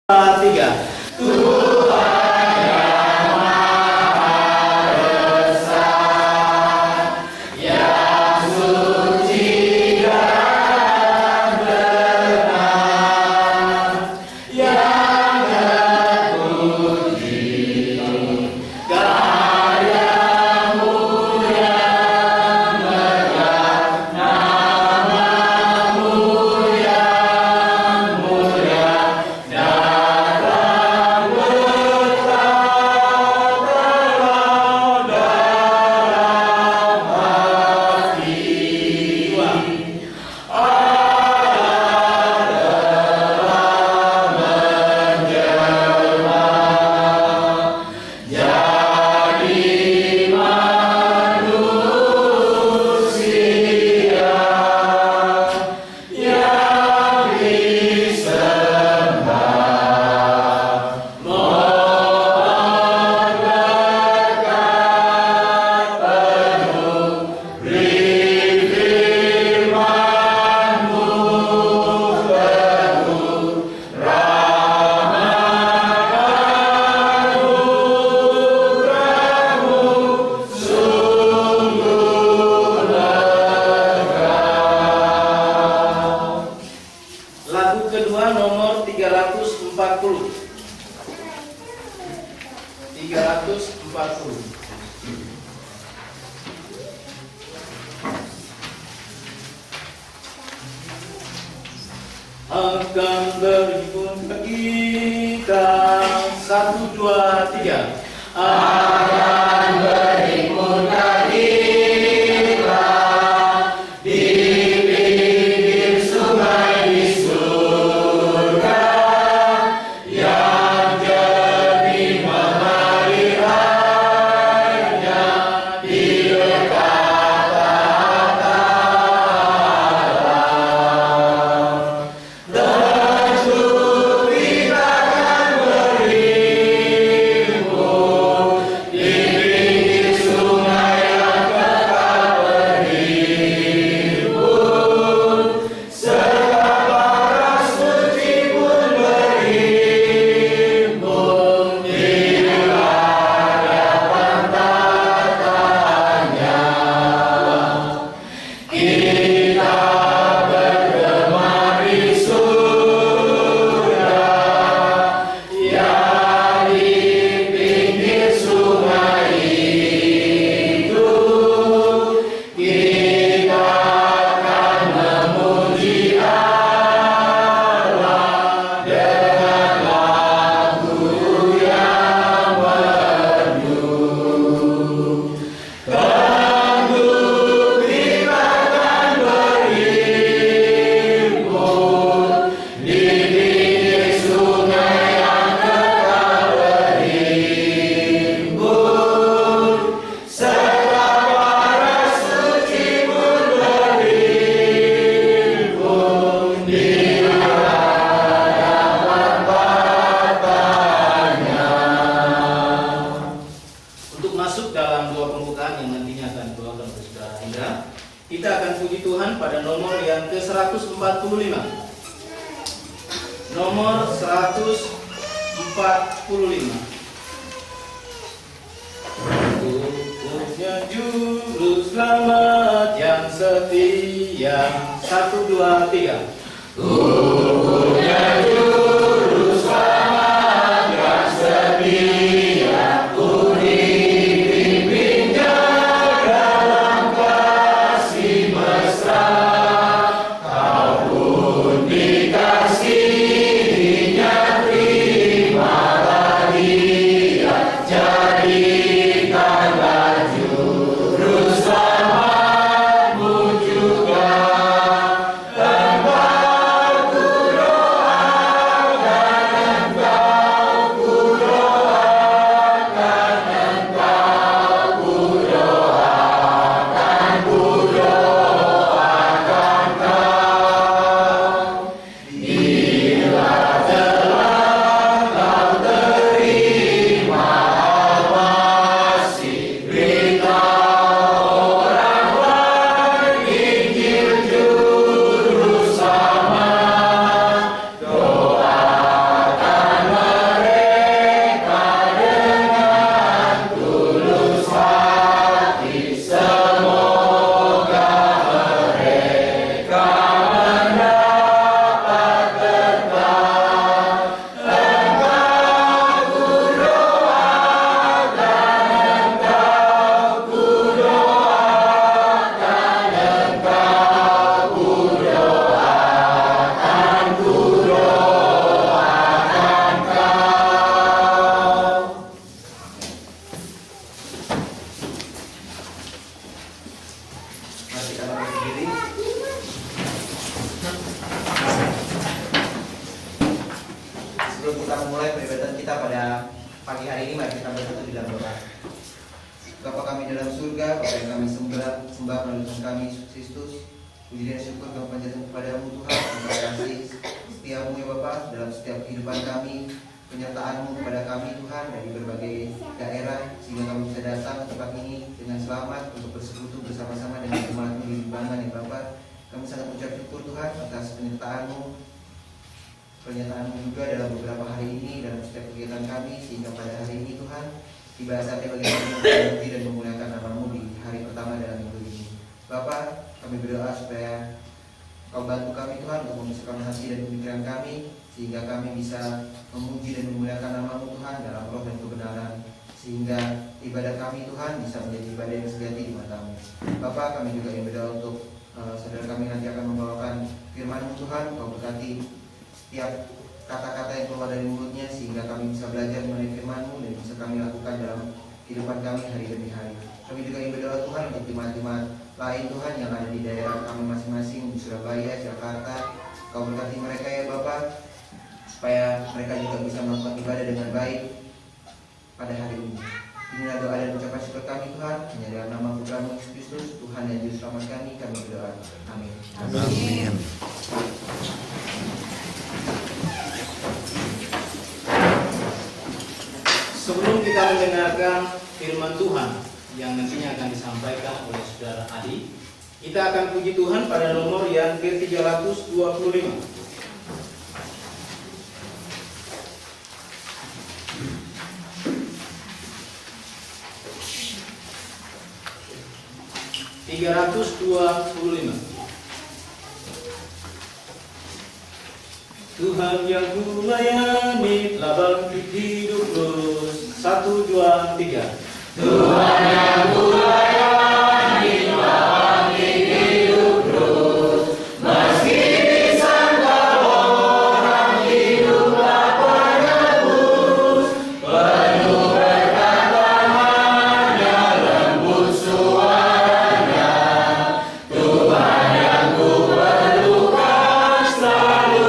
3. Lagu kedua nomor 340. 340. Akan berhimpun kita, 1, 2, 3. Akan berhimpun kita di pinggir sungai di surga yang jernih mengalir airnya di dekat Allah. Tentu kita akan berhimpun di pinggir sungai yang kekal berhimpun, serta para suci pun berhimpun di hadapan tatanya. Kita bergema di surga yang di pinggir sungai itu. Kita akan memuji Allah dengan lagu yang merdu. Tentu kita akan berhimpun di pinggir sungai yang kekal berhimpun, serta para suci pun berhimpun di hadapan tatanya. Untuk masuk dalam doa pembukaan yang nantinya akan dibawakan oleh Saudara Indra, kita akan puji Tuhan pada nomor yang ke-145. Nomor 145. Untuknya juru selamat yang setia, 1, 2, 3. Untuknya juru selamat yang setia, ku dipimpinnya dalam kasih mesra. Kau pun dikasihinya, terimalah dia, jadikanlah juru selamatmu juga tempat Sebelum kita memulai peribadatan kita pada pagi hari ini, mari kita bersatu di dalam doa. Bapa kami dalam surga, Bapa yang kami sembah melalui Tuhan kami Yesus Kristus. Puji dan syukur kami panjatkan kepadamu Tuhan, untuk kasih setiamu ya Bapa dalam setiap kehidupan kami, penyertaan-Mu kepada kami Tuhan dari berbagai daerah, sehingga kami bisa datang ke tempat ini dengan selamat untuk bersekutu bersama-sama dengan umat-Mu di Limbangan ya Bapa. Kami sangat mengucap syukur Tuhan atas penyertaan-Mu juga dalam beberapa hari ini dalam setiap kegiatan kami, sehingga pada hari ini Tuhan tiba saatnya bagi kami memuji dan memuliakan nama-Mu di hari pertama dalam minggu ini. Bapa, kami berdoa supaya Kau bantu kami Tuhan untuk memisahkan hati dan pemikiran kami, sehingga kami bisa memuji dan memuliakan nama-Mu Tuhan dalam roh dan kebenaran, sehingga ibadah kami Tuhan bisa menjadi ibadah yang sejati di mata-Mu. Bapa, kami juga ingin berdoa untuk saudara kami nanti akan membawakan firman-Mu Tuhan. Kau berkati setiap kata-kata yang keluar dari mulutnya, sehingga kami bisa belajar mengenai firman-Mu dan bisa kami lakukan dalam kehidupan kami hari demi hari. Kami juga ingin berdoa Tuhan untuk jemaat-jemaat lain Tuhan yang ada di daerah kami masing-masing di Surabaya, Jakarta. Kau berkati mereka ya Bapak, supaya mereka juga bisa melakukan ibadah dengan baik pada hari ini. Inilah doa dan ucapan syukur kami Tuhan, hanya dalam nama Putra-Mu Yesus Kristus, Tuhan dan Juru Selamat kami berdoa. Amin. Amin. Sebelum kita mendengarkan firman Tuhan yang nantinya akan disampaikan oleh Saudara Adi, kita akan puji Tuhan pada nomor yang ke-325. Tuhan yang ku layani telah bangkit hidup terus. 1, 2, 3. Tuhan yang ku layani telah bangkit hidup terus. Meski disangka orang hiduplah penebus, penuh berkat Tuhan-Nya, lembut suaranya. Tuhan yang ku perlukan selalu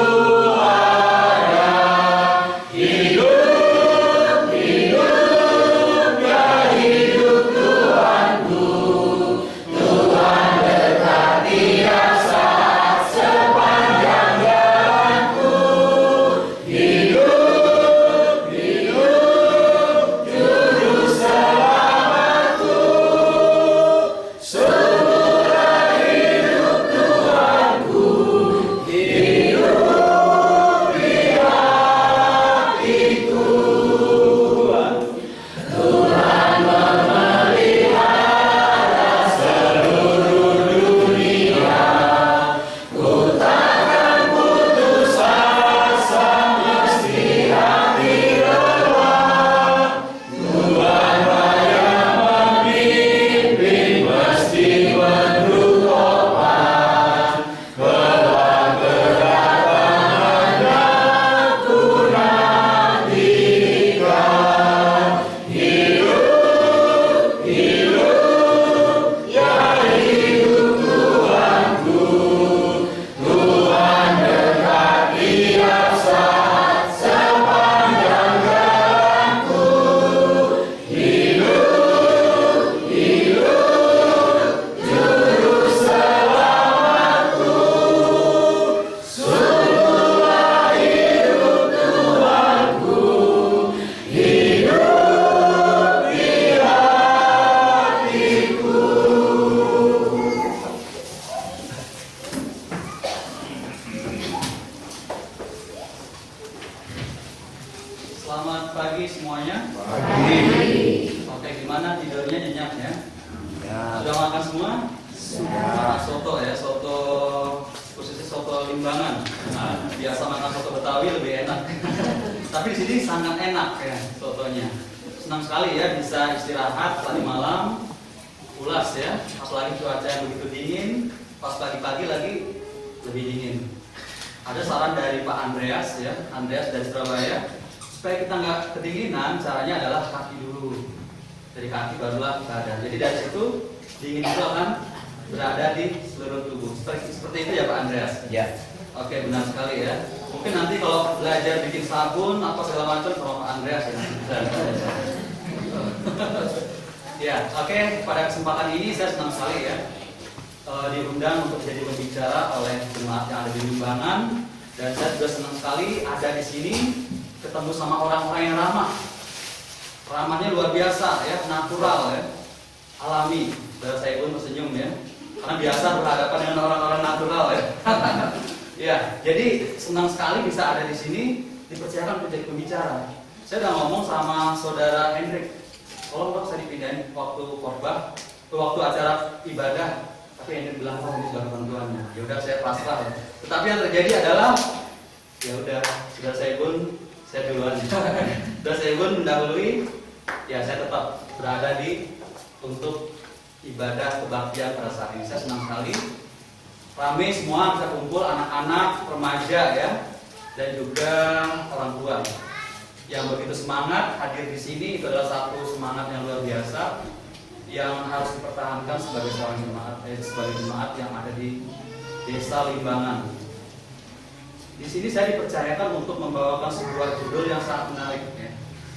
Selamat pagi semuanya. Pagi. Oke, gimana tidurnya nyenyak ya? Ya. Sudah makan semua? Sudah. Makan soto ya, soto khususnya soto Limbangan. Nah, biasa makan soto Betawi lebih enak. Tapi di sini sangat enak ya sotonya. Senang sekali ya bisa istirahat tadi malam, pulas ya. Apalagi cuaca yang begitu dingin, pas pagi-pagi lagi lebih dingin. Ada saran dari Pak Andreas ya, Andreas dari Surabaya. Supaya kita nggak kedinginan, caranya adalah kaki dulu. Dari kaki barulah badan. Jadi dari situ dingin itu akan berada di seluruh tubuh. Seperti itu ya Pak Andreas? Ya. Oke, benar sekali ya. Mungkin nanti kalau belajar bikin sabun apa segala macam sama Pak Andreas ya. Ya, oke. Pada kesempatan ini saya senang sekali ya diundang untuk jadi pembicara oleh jemaat yang ada di Limbangan, dan saya juga senang sekali ada di sini ketemu sama orang-orang yang ramah. Ramahnya luar biasa ya, natural ya, alami. Saya pun tersenyum ya, karena biasa berhadapan dengan orang-orang natural ya. Ya, jadi senang sekali bisa ada di sini, dipercayakan untuk jadi pembicara. Saya udah ngomong sama saudara Hendrik, tolong dong saya dipindahin waktu khotbah, waktu acara ibadah. Tapi Hendrik bilang, oh ini sudah ketentuannya. Ya udah saya pasrah. Tetapi yang terjadi adalah, ya udah, sudah saya pun, saya duluan. Sudah saya pun mendahului, ya saya tetap berada di untuk ibadah kebaktian pada saat ini. Saya senang sekali. Rame semua bisa kumpul, anak-anak, remaja ya, dan juga orang tua yang begitu semangat hadir di sini. Itu adalah satu semangat yang luar biasa yang harus dipertahankan sebagai seorang jemaat yang ada di Desa Limbangan. Di sini saya dipercayakan untuk membawakan sebuah judul yang sangat menarik ya.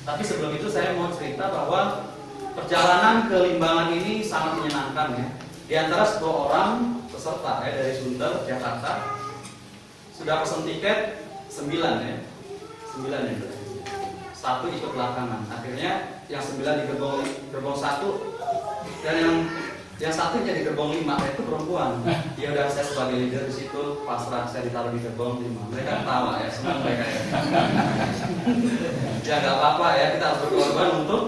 Tapi sebelum itu saya mau cerita bahwa perjalanan ke Limbangan ini sangat menyenangkan ya. Di antara 10 orang peserta ya dari Sunter, Jakarta sudah pesen tiket 9 ya. 9 ya. 1 ikut belakangan. Akhirnya yang 9 di gerbong 1 dan yang 1 jadi gerbong 5 itu perempuan. Ya udah, saya sebagai leader di situ pasrah, saya ditaruh di gerbong 5. Mereka ketawa ya, senang mereka ya. Ya nggak apa-apa ya, kita harus berkorban untuk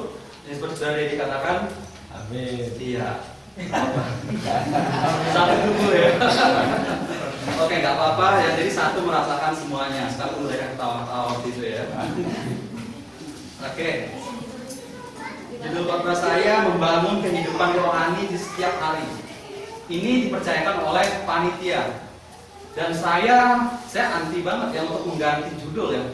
yang seperti sudah dikatakan. Amin. Iya. Satu dulu ya. Oke, nggak apa-apa ya. Jadi 1 merasakan semuanya. Sekalipun mereka ketawa-ketawa gitu ya. Oke. Judul khotbah saya membangun kehidupan rohani di setiap hari. Ini dipercayakan oleh panitia. Dan saya anti banget ya untuk mengganti judul ya.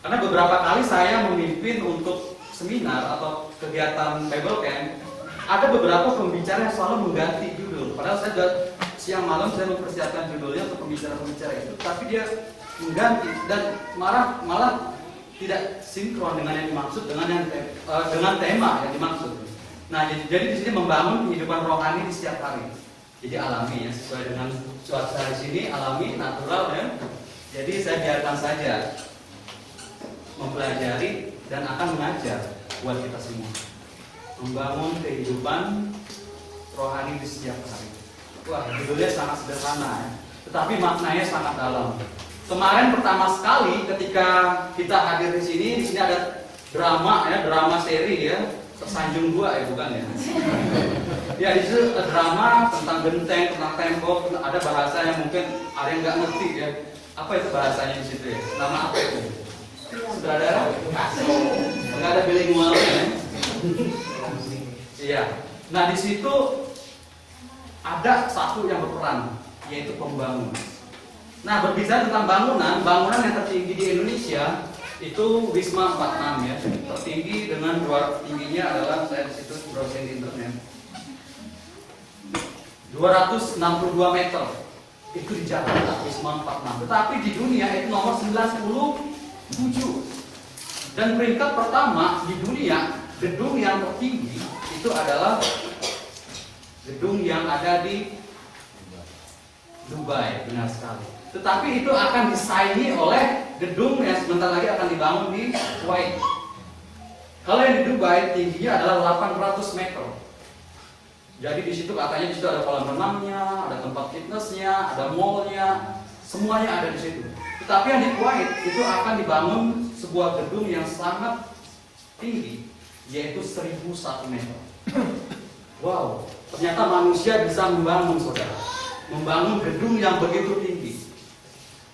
Karena beberapa kali saya memimpin untuk seminar atau kegiatan Bible Camp, ada beberapa pembicara yang selalu mengganti judul. Padahal saya sudah siang malam saya mempersiapkan judulnya untuk pembicara-pembicara itu, tapi dia mengganti dan malah tidak sinkron dengan yang dimaksud, dengan tema yang dimaksud. Nah, jadi di sini membangun kehidupan rohani di setiap hari. Jadi alami ya, sesuai dengan cuaca di sini, alami, natural ya. Jadi saya biarkan saja mempelajari dan akan mengajar buat kita semua. Membangun kehidupan rohani di setiap hari. Wah, judulnya sangat sederhana ya, tetapi maknanya sangat dalam. Kemarin pertama sekali ketika kita hadir di sini ada drama ya, drama seri ya, Tersanjung Gua ya, bukan ya? Ya di situ drama tentang genteng, tentang tembok, ada bahasa yang mungkin ada yang nggak ngerti ya. Apa itu bahasanya di situ ya? Nama apa itu? Saudara? Nggak ada bilingualnya ya? Iya. Nah di situ ada satu yang berperan, yaitu pembangun. Nah, berbicara tentang bangunan yang tertinggi di Indonesia itu Wisma 46 ya. Tertinggi dengan tingginya adalah, saya di situ browsing di internet, 262 meter. Itu di Jakarta, Wisma 46. Tetapi di dunia itu nomor 97. Dan peringkat pertama di dunia gedung yang tertinggi itu adalah gedung yang ada di Dubai, benar sekali. Tetapi itu akan disaingi oleh gedung yang sebentar lagi akan dibangun di Kuwait. Kalau yang di Dubai tingginya adalah 800 meter. Jadi di situ katanya di situ ada kolam renangnya, ada tempat fitnessnya, ada mallnya, semuanya ada di situ. Tetapi yang di Kuwait itu akan dibangun sebuah gedung yang sangat tinggi, yaitu 1001 meter. Wow, ternyata manusia bisa membangun, saudara, membangun gedung yang begitu tinggi.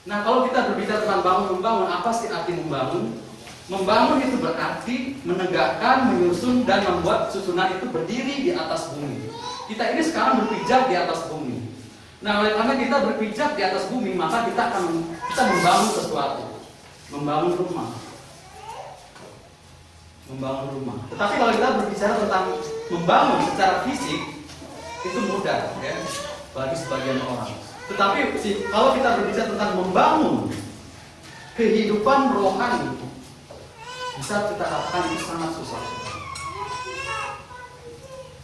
Nah, kalau kita berbicara tentang membangun, apa sih arti membangun? Membangun itu berarti menegakkan, menyusun, dan membuat susunan itu berdiri di atas bumi. Kita ini sekarang berpijak di atas bumi. Nah, oleh karena kita berpijak di atas bumi, maka kita membangun sesuatu, membangun rumah. Tetapi kalau kita berbicara tentang membangun secara fisik, itu mudah ya bagi sebagian orang. Tetapi kalau kita berbicara tentang membangun kehidupan rohani bisa kita katakan itu sangat susah.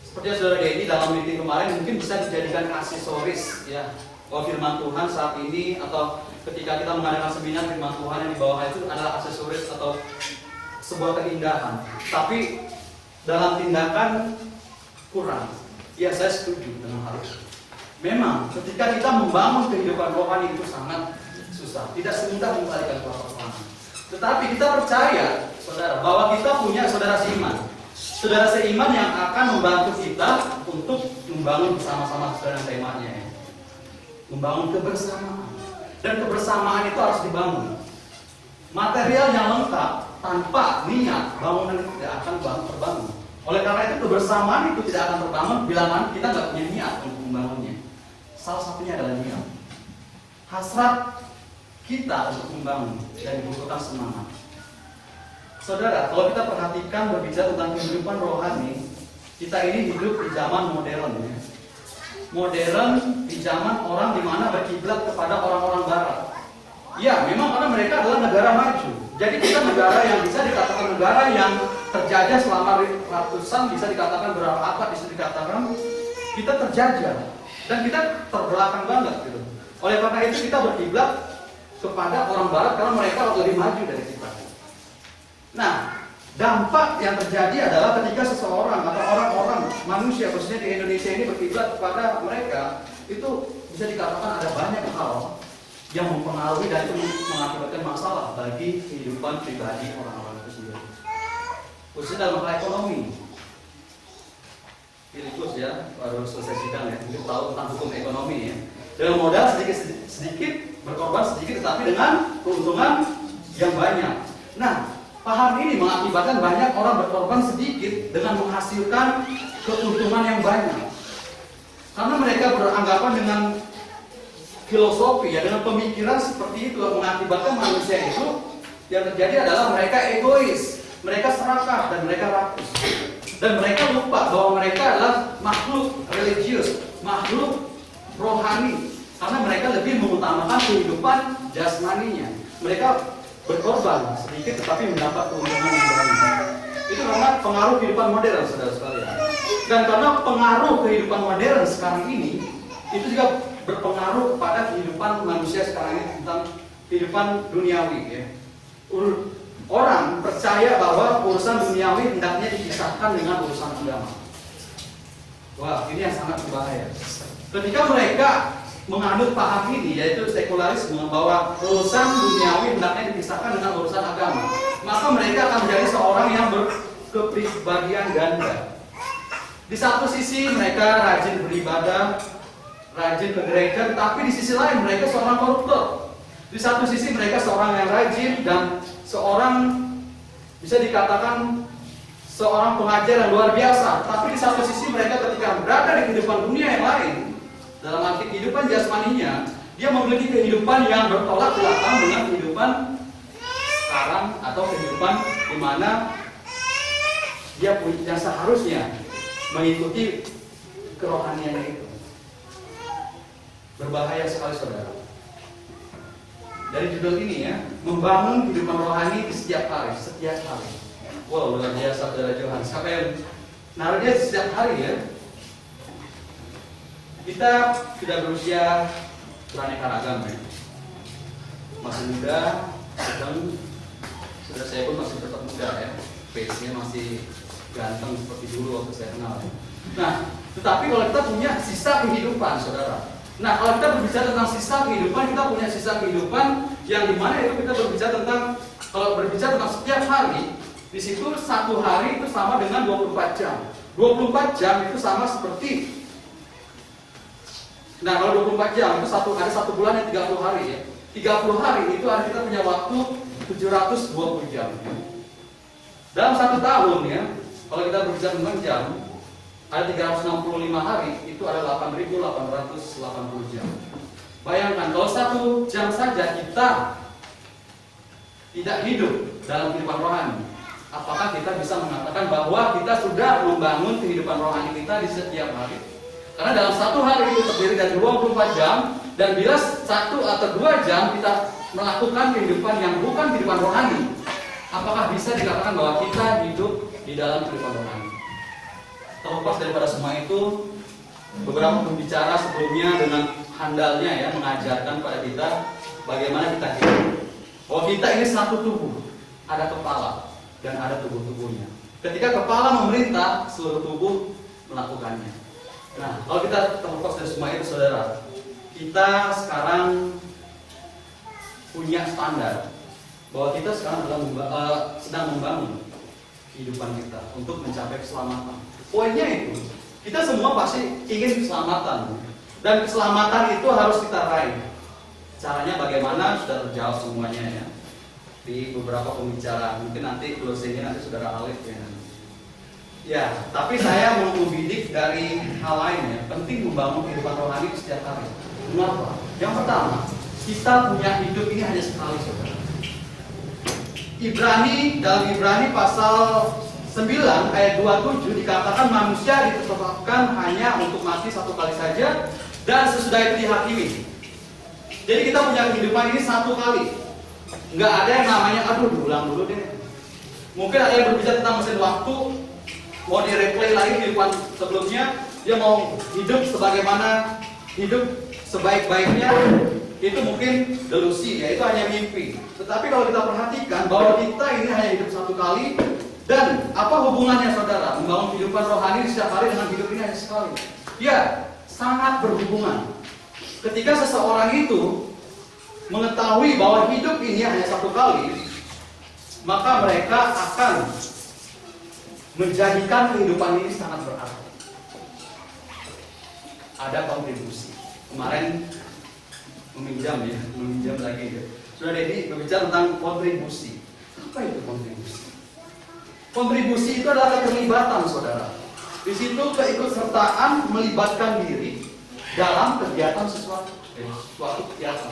Seperti yang saudara Dedi dalam meeting kemarin mungkin bisa dijadikan aksesoris ya. Bahwa firman Tuhan saat ini atau ketika kita mengadakan seminar firman Tuhan yang di bawah itu adalah aksesoris atau sebuah keindahan. Tapi dalam tindakan kurang. Ya saya setuju dengan hal itu. Memang ketika kita membangun kehidupan rohani itu sangat susah. Tidak semudah mengembalikan keluarga rohani. Tetapi kita percaya, saudara, bahwa kita punya saudara seiman. Saudara seiman yang akan membantu kita untuk membangun bersama-sama saudara temanya ya. Membangun kebersamaan. Dan kebersamaan itu harus dibangun. Material yang lengkap tanpa niat bangunan itu tidak akan terbangun. Oleh karena itu kebersamaan itu tidak akan terbangun bila kita nggak punya niat untuk membangunnya. Salah satunya adalah niat. Hasrat kita untuk membangun dan dibutuhkan semangat. Saudara, kalau kita perhatikan berbicara tentang kehidupan rohani, kita ini hidup di zaman modern ya. Modern di zaman orang di mana berkiblat kepada orang-orang barat. Ya, memang karena mereka adalah negara maju. Jadi kita negara yang bisa dikatakan negara yang terjajah selama ratusan, bisa dikatakan berapa abad, bisa dikatakan kita terjajah dan kita terbelakang banget gitu. Oleh karena itu kita berkiblat kepada orang barat karena mereka lebih maju dari kita. Nah, dampak yang terjadi adalah ketika seseorang atau orang-orang manusia khususnya di Indonesia ini berkiblat kepada mereka, itu bisa dikatakan ada banyak hal yang mempengaruhi dan itu mengakibatkan masalah bagi kehidupan pribadi orang-orang itu sendiri. Khususnya dalam hal ekonomi. Filipus ya, baru selesai sidang ya, mungkin tahu tentang hukum ekonomi ya. Dengan modal sedikit berkorban sedikit, tetapi dengan keuntungan yang banyak. Nah, paham ini mengakibatkan banyak orang berkorban sedikit dengan menghasilkan keuntungan yang banyak. Karena mereka beranggapan dengan filosofi ya, dengan pemikiran seperti itu mengakibatkan manusia itu yang terjadi adalah mereka egois, mereka serakah dan mereka rakus. Dan mereka lupa bahwa mereka adalah makhluk religius, makhluk rohani. Karena mereka lebih mengutamakan kehidupan jasmaninya. Mereka berkorban sedikit tetapi mendapat keuntungan yang banyak. Itu karena pengaruh kehidupan modern, saudara sekalian. Dan karena pengaruh kehidupan modern sekarang ini, itu juga berpengaruh kepada kehidupan manusia sekarang ini tentang kehidupan duniawi. Ya. Orang percaya bahwa urusan duniawi hendaknya dipisahkan dengan urusan agama. Wah, ini yang sangat berbahaya. Ketika mereka menganut paham ini, yaitu sekularisme, bahwa urusan duniawi hendaknya dipisahkan dengan urusan agama, maka mereka akan menjadi seorang yang berkepribadian ganda. Di satu sisi mereka rajin beribadah, rajin ke gereja, tapi di sisi lain mereka seorang koruptor. Di satu sisi mereka seorang yang rajin dan seorang bisa dikatakan seorang pengajar yang luar biasa, tapi di satu sisi mereka ketika berada di kehidupan dunia yang lain, dalam arti kehidupan jasmaninya, dia memiliki kehidupan yang bertolak belakang dengan kehidupan sekarang atau kehidupan di mana dia yang seharusnya mengikuti kerohaniannya itu. Berbahaya sekali, saudara. Dari judul ini ya, membangun kehidupan rohani di setiap hari. Wow, luar biasa, saudara Johan. Siapa yang naruhnya setiap hari ya? Kita sudah berusia beraneka ragam ya. Masih muda, sudah saya pun masih tetap muda ya. Face-nya masih ganteng seperti dulu waktu saya kenal ya. Nah, tetapi kalau kita punya sisa kehidupan, saudara. Nah, kalau kita berbicara tentang sisa kehidupan, kita punya sisa kehidupan yang dimana itu kita berbicara tentang, kalau berbicara tentang setiap hari, di situ satu hari itu sama dengan 24 jam. 24 jam itu sama seperti, nah kalau 24 jam itu ada satu bulan yang 30 hari ya. 30 hari itu ada kita punya waktu 720 jam. Dalam satu tahun ya, kalau kita berbicara tentang jam, ada 365 hari, itu ada 8.880 jam. Bayangkan, kalau 1 jam saja kita tidak hidup dalam kehidupan rohani, apakah kita bisa mengatakan bahwa kita sudah membangun kehidupan rohani kita di setiap hari? Karena dalam satu hari itu terdiri dari 24 jam, dan bila 1 atau 2 jam kita melakukan kehidupan yang bukan kehidupan rohani, apakah bisa dikatakan bahwa kita hidup di dalam kehidupan rohani? Terlepas daripada semua itu, beberapa pembicara sebelumnya dengan handalnya ya mengajarkan pada kita bagaimana kita hidup. Bahwa kita ini satu tubuh, ada kepala dan ada tubuh-tubuhnya. Ketika kepala memerintah, seluruh tubuh melakukannya. Nah, kalau kita terlepas dari semua itu, saudara, kita sekarang punya standar bahwa kita sekarang sedang membangun kehidupan kita untuk mencapai keselamatan. Poinnya itu, kita semua pasti ingin keselamatan, dan keselamatan itu harus kita raih. Caranya bagaimana sudah terjawab semuanya ya di beberapa pembicaraan. Mungkin nanti closingnya nanti saudara Alif ya. Ya, tapi saya mau membidik dari hal lain ya. Penting membangun kehidupan rohani setiap hari. Kenapa? Yang pertama, kita punya hidup ini hanya sekali, saudara. Dalam Ibrani pasal 9 ayat 27 dikatakan manusia ditetapkan hanya untuk mati satu kali saja dan sesudah itu dihakimi. Jadi kita punya kehidupan ini satu kali. Nggak ada yang namanya aduh diulang dulu deh. Mungkin ada yang berbicara tentang mesin waktu, mau di-replay lagi kehidupan sebelumnya, dia mau hidup sebagaimana hidup sebaik-baiknya. Itu mungkin delusi ya, itu hanya mimpi. Tetapi kalau kita perhatikan bahwa kita ini hanya hidup satu kali. Dan apa hubungannya saudara membangun kehidupan rohani setiap hari dengan hidup ini hanya sekali? Ya, sangat berhubungan. Ketika seseorang itu mengetahui bahwa hidup ini hanya satu kali, maka mereka akan menjadikan kehidupan ini sangat berarti. Ada kontribusi. Kemarin meminjam lagi ya. Sudah Dedi berbicara tentang kontribusi. Apa itu kontribusi? Kontribusi itu adalah keterlibatan, saudara. Di situ keikutsertaan melibatkan diri dalam kegiatan suatu kegiatan.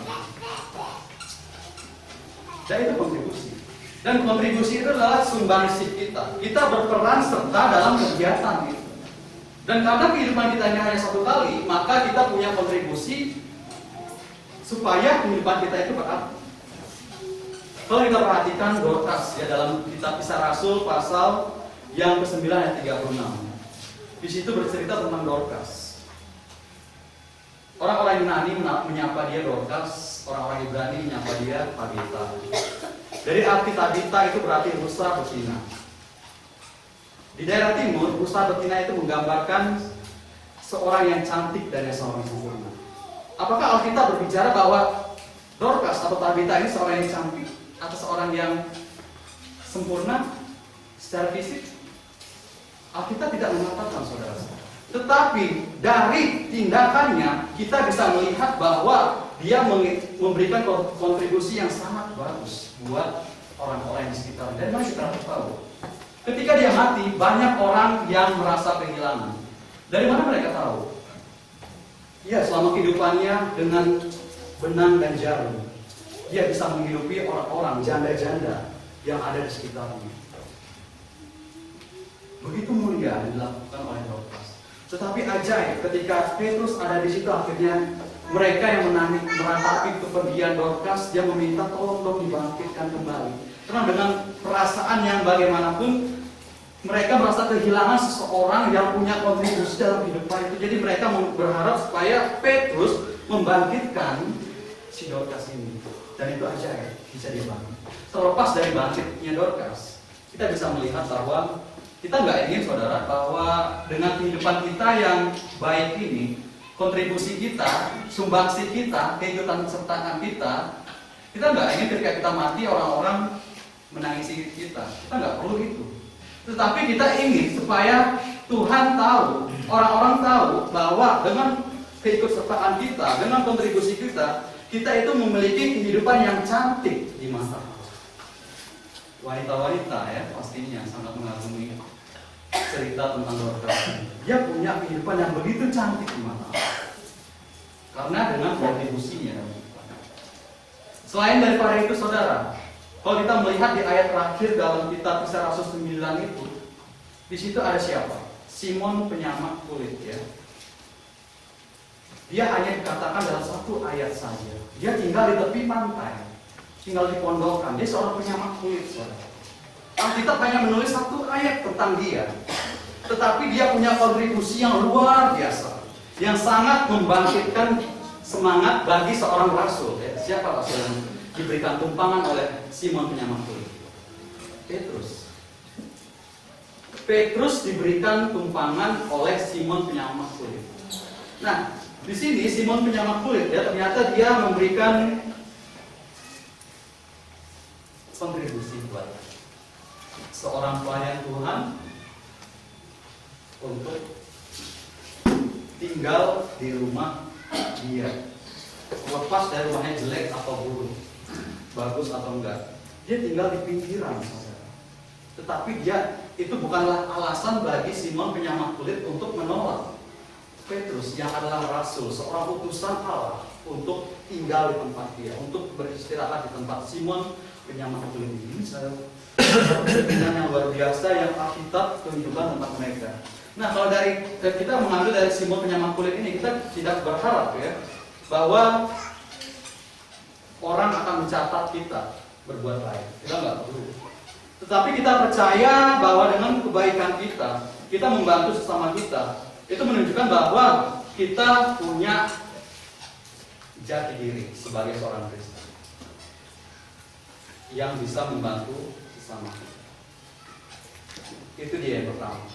Dan itu kontribusi. Dan kontribusi itu adalah sumbangsih kita. Kita berperan serta dalam kegiatan itu. Dan karena kehidupan kita ini hanya satu kali, maka kita punya kontribusi supaya kehidupan kita itu berarti. Kalau kita perhatikan Dorcas ya dalam kitab Kisah Rasul pasal yang ke-9 ayat 36. Di situ bercerita tentang Dorcas. Orang-orang Yunani menyapa dia Dorcas, orang-orang Ibrani menyapa dia Tabita. Dari arti Tabita itu berarti rusa betina. Di daerah timur, rusa betina itu menggambarkan seorang yang cantik dan yang seorang sempurna. Apakah Alkitab berbicara bahwa Dorcas atau Tabita ini seorang yang cantik atau seorang yang sempurna secara fisik? Alkitab tidak mengatakan, saudara. Tetapi dari tindakannya kita bisa melihat bahwa dia memberikan kontribusi yang sangat bagus buat orang-orang di sekitar. Dan mari kita tahu, ketika dia mati, banyak orang yang merasa kehilangan. Dari mana mereka tahu? Ya, selama kehidupannya dengan benang dan jarum, dia bisa menghidupi orang-orang janda-janda yang ada di sekitarnya. Begitu mulia dilakukan oleh Dorcas. Tetapi ajaib ketika Petrus ada di situ, akhirnya mereka yang meratapi kepergian Dorcas, dia meminta tolong dong dibangkitkan kembali. Karena dengan perasaan yang bagaimanapun, mereka merasa kehilangan seseorang yang punya kontribusi dalam kehidupan itu. Jadi mereka berharap supaya Petrus membangkitkan si Dorcas ini. Dan itu ajaib, bisa dibangun. Terlepas dari bangkitnya Dorcas, kita bisa melihat bahwa kita nggak ingin, saudara, bahwa dengan kehidupan kita yang baik ini, kontribusi kita, sumbangsi kita, keikutsertaan sertaan kita nggak ingin ketika kita mati orang-orang menangisi kita. Kita nggak perlu itu. Tetapi kita ingin supaya Tuhan tahu, orang-orang tahu bahwa dengan keikutsertaan kita, dengan kontribusi kita itu memiliki kehidupan yang cantik di mata wanita-wanita ya, pastinya sangat mengagumi cerita tentang Dorcas. Dia punya kehidupan yang begitu cantik di mata karena dengan kontribusinya. Selain daripada itu, saudara, kalau kita melihat di ayat terakhir dalam kitab Kisah Rasul 9 itu, di situ ada siapa? Simon penyamak kulit ya. Dia hanya dikatakan dalam satu ayat saja. Dia tinggal di tepi pantai. tinggal di pondokan. Dia seorang penyamak kulit, saudara. Alkitab hanya menulis satu ayat tentang dia, tetapi dia punya kontribusi yang luar biasa, yang sangat membangkitkan semangat bagi seorang rasul. Siapa rasul yang diberikan tumpangan oleh Simon penyamak kulit? Petrus. Petrus diberikan tumpangan oleh Simon penyamak kulit. Nah, di sini Simon penyamak kulit ya, ternyata dia memberikan kontribusi buat seorang pelayan Tuhan untuk tinggal di rumah dia, lepas dari rumahnya jelek atau buruk, bagus atau enggak, dia tinggal di pinggiran, saudara. Tetapi dia itu bukanlah alasan bagi Simon penyamak kulit untuk menolak Petrus yang adalah rasul, seorang utusan Allah, untuk tinggal di tempat dia, untuk beristirahat di tempat Simon penyamak kulit ini. Pembinaan yang luar biasa yang Alkitab tunjukkan tentang mereka. Nah, kalau dari kita mengambil dari Simon penyamak kulit ini, kita tidak berharap ya bahwa orang akan mencatat kita berbuat baik. Kita nggak perlu. Tetapi kita percaya bahwa dengan kebaikan kita membantu sesama kita, itu menunjukkan bahwa kita punya jati diri sebagai seorang Kristen yang bisa membantu sesama kita. Itu dia yang pertama.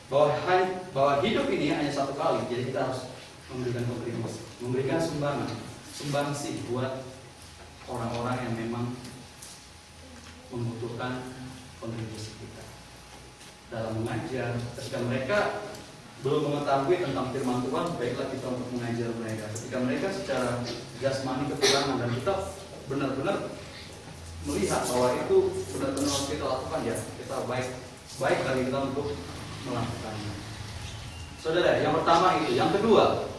Bahwa hidup ini hanya satu kali, jadi kita harus memberikan kontribusi, memberikan sumbangsi buat orang-orang yang memang membutuhkan kontribusi kita dalam mengajar. Ketika mereka belum mengetahui tentang firman Tuhan, baiklah kita untuk mengajar mereka. Ketika mereka secara jasmani kekurangan dan kita benar-benar melihat bahwa itu benar-benar harus kita lakukan, ya kita baik bagi kita untuk melakukannya. Saudara, yang pertama itu. Yang kedua,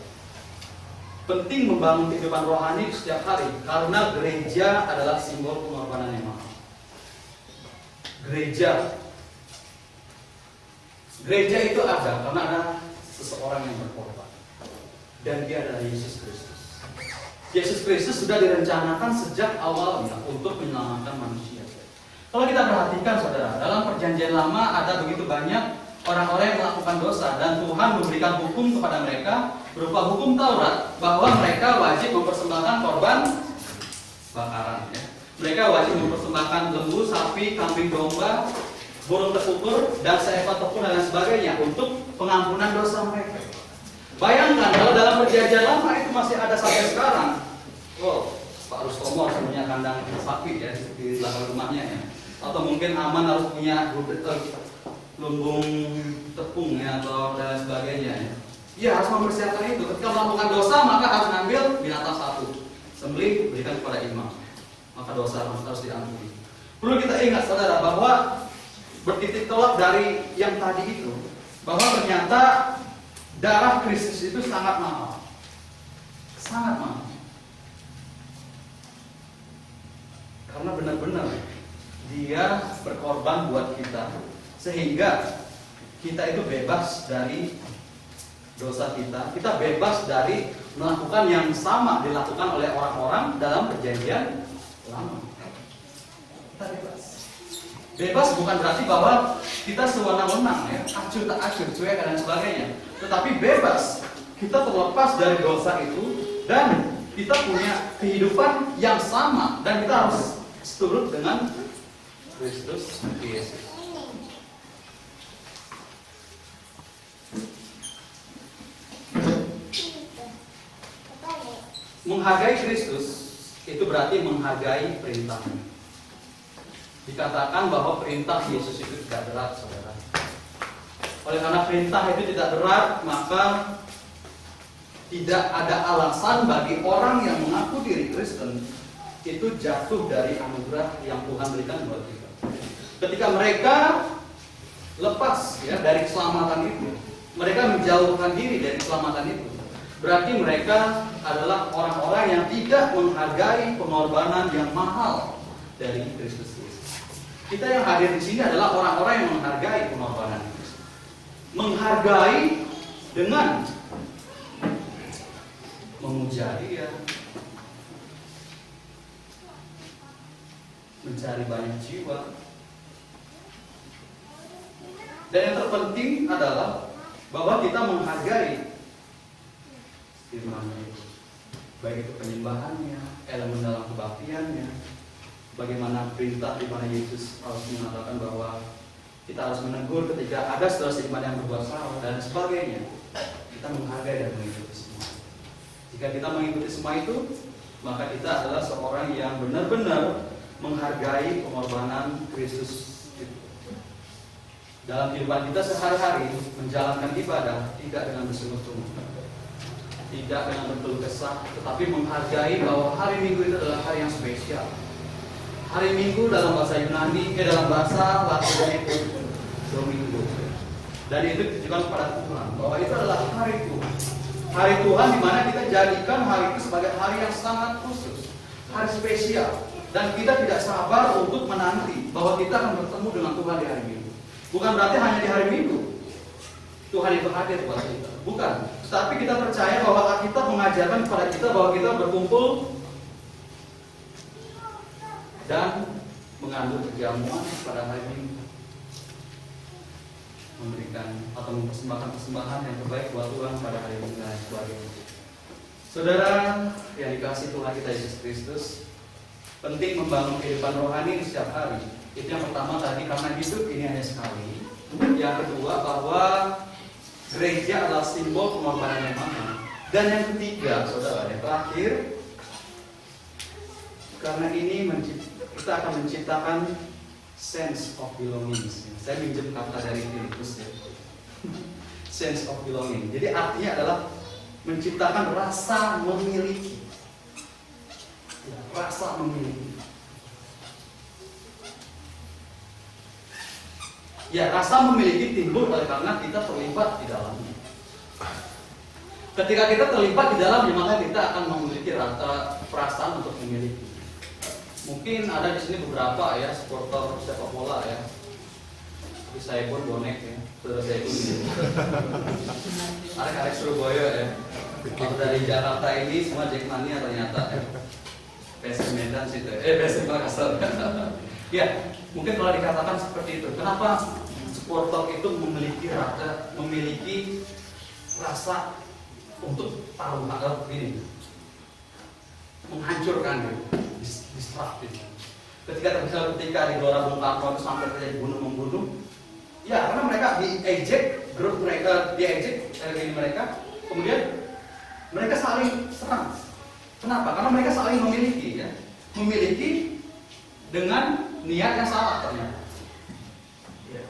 penting membangun kehidupan rohani setiap hari, karena gereja adalah simbol pengorbanan yang mahal. Gereja itu ada karena ada seseorang yang berkorban, dan dia adalah Yesus Kristus. Yesus Kristus sudah direncanakan sejak awalnya untuk menyelamatkan manusia. Kalau kita perhatikan, saudara, dalam perjanjian lama ada begitu banyak orang-orang yang melakukan dosa, dan Tuhan memberikan hukum kepada mereka berupa hukum Taurat, bahwa mereka wajib mempersembahkan korban bakaran. Ya. Mereka wajib mempersembahkan lembu, sapi, kambing domba, burung terkukur, dan seekor tepung dan lain sebagainya untuk pengampunan dosa mereka. Bayangkan kalau dalam perjanjian lama itu masih ada sampai sekarang. Oh, Pak Rustomo harus punya kandang sapi ya di belakang rumahnya ya. Atau mungkin Aman harus punya lumbung tepung ya atau dan sebagainya ya. Ia harus mempersiapkan itu. Ketika melakukan dosa maka harus mengambil binatang satu, sembelih, berikan kepada imam. Maka dosa harus diampuni. Perlu kita ingat, saudara, bahwa bertitik tolak dari yang tadi itu, bahwa ternyata darah Kristus itu sangat mahal. Sangat mahal. Karena benar-benar dia berkorban buat kita, sehingga kita itu bebas dari dosa kita. Kita bebas dari melakukan yang sama dilakukan oleh orang-orang dalam perjanjian lama. Kita bebas. Bebas bukan berarti bahwa kita sewenang-wenang ya, acuh tak acuh, cuek dan sebagainya. Tetapi bebas, kita terlepas dari dosa itu dan kita punya kehidupan yang sama, dan kita harus seturut dengan Kristus Yesus. Menghargai Kristus itu berarti menghargai perintahnya. Dikatakan bahwa perintah Yesus itu tidak berat, saudara. Oleh karena perintah itu tidak berat, maka tidak ada alasan bagi orang yang mengaku diri Kristen itu jatuh dari anugerah yang Tuhan berikan buat kita. Ketika mereka lepas ya dari keselamatan itu, mereka menjauhkan diri dari keselamatan itu, berarti mereka adalah orang-orang yang tidak menghargai pengorbanan yang mahal dari Kristus Yesus. Kita yang hadir di sini adalah orang-orang yang menghargai pengorbanan Kristus. Menghargai dengan memuja Dia, mencari banyak jiwa. Dan yang terpenting adalah bahwa kita menghargai firman itu, baik itu penyembahannya, elemen dalam kebaktiannya, bagaimana perintah di mana Yesus harus mengatakan bahwa kita harus menegur ketika ada saudara seiman yang berbuat salah dan sebagainya. Kita menghargai dan mengikuti semua. Jika kita mengikuti semua itu, maka kita adalah seorang yang benar-benar menghargai pengorbanan Kristus itu. Dalam kehidupan kita sehari-hari menjalankan ibadah tidak dengan bersungut-sungut, tidak dengan berkeluh kesah, tetapi menghargai bahwa hari Minggu itu adalah hari yang spesial. Hari Minggu dalam bahasa Yunani, dalam bahasa Latin itu Domingo. Dan itu ditujukan kepada Tuhan, bahwa itu adalah hari Tuhan. Hari Tuhan di mana kita jadikan hari itu sebagai hari yang sangat khusus, hari spesial. Dan kita tidak sabar untuk menanti bahwa kita akan bertemu dengan Tuhan di hari Minggu. Bukan berarti hanya di hari Minggu Tuhan itu hadir buat kita, bukan. Tapi kita percaya bahwa Alkitab mengajarkan kepada kita bahwa kita berkumpul dan mengambil perjamuan pada hari Minggu, memberikan atau mempersembahkan persembahan yang terbaik buat Tuhan pada hari Minggu dan sebagainya. Saudara yang dikasihi Tuhan kita Yesus Kristus, penting membangun kehidupan rohani setiap hari. Itu yang pertama tadi, karena hidup ini hanya sekali. Yang kedua, bahwa gereja adalah simbol pengorbanan yang mahal. Dan yang ketiga, saudara, yang terakhir, karena ini kita akan menciptakan sense of belonging. Saya minjem kata dari Filipus ya. Sense of belonging. Jadi artinya adalah menciptakan rasa memiliki. Rasa memiliki. Ya, rasa memiliki timbul oleh karena kita terlibat di dalamnya. Ketika kita terlibat di dalamnya, maka kita akan memiliki rasa perasaan untuk memiliki. Mungkin ada di sini beberapa ya supporter sepak bola ya. Tapi saya pun bonek ya, saudara saya pun. Arek-arek Surabaya ya. Kalau dari Jakarta ini semua Jackmania ternyata ya. PSM Medan situ. PSM Makassar. Ya, mungkin kalau dikatakan seperti itu. Kenapa supporter itu memiliki rasa untuk taruh ini, menghancurkan gitu, destruktif. Ketika di Gelora Bung Karno itu sampai terjadi membunuh, ya karena mereka diejek, grup mereka diejek dari mereka, kemudian mereka saling serang. Kenapa? Karena mereka saling memiliki, ya, memiliki dengan niat yang salah ternyata. Ya.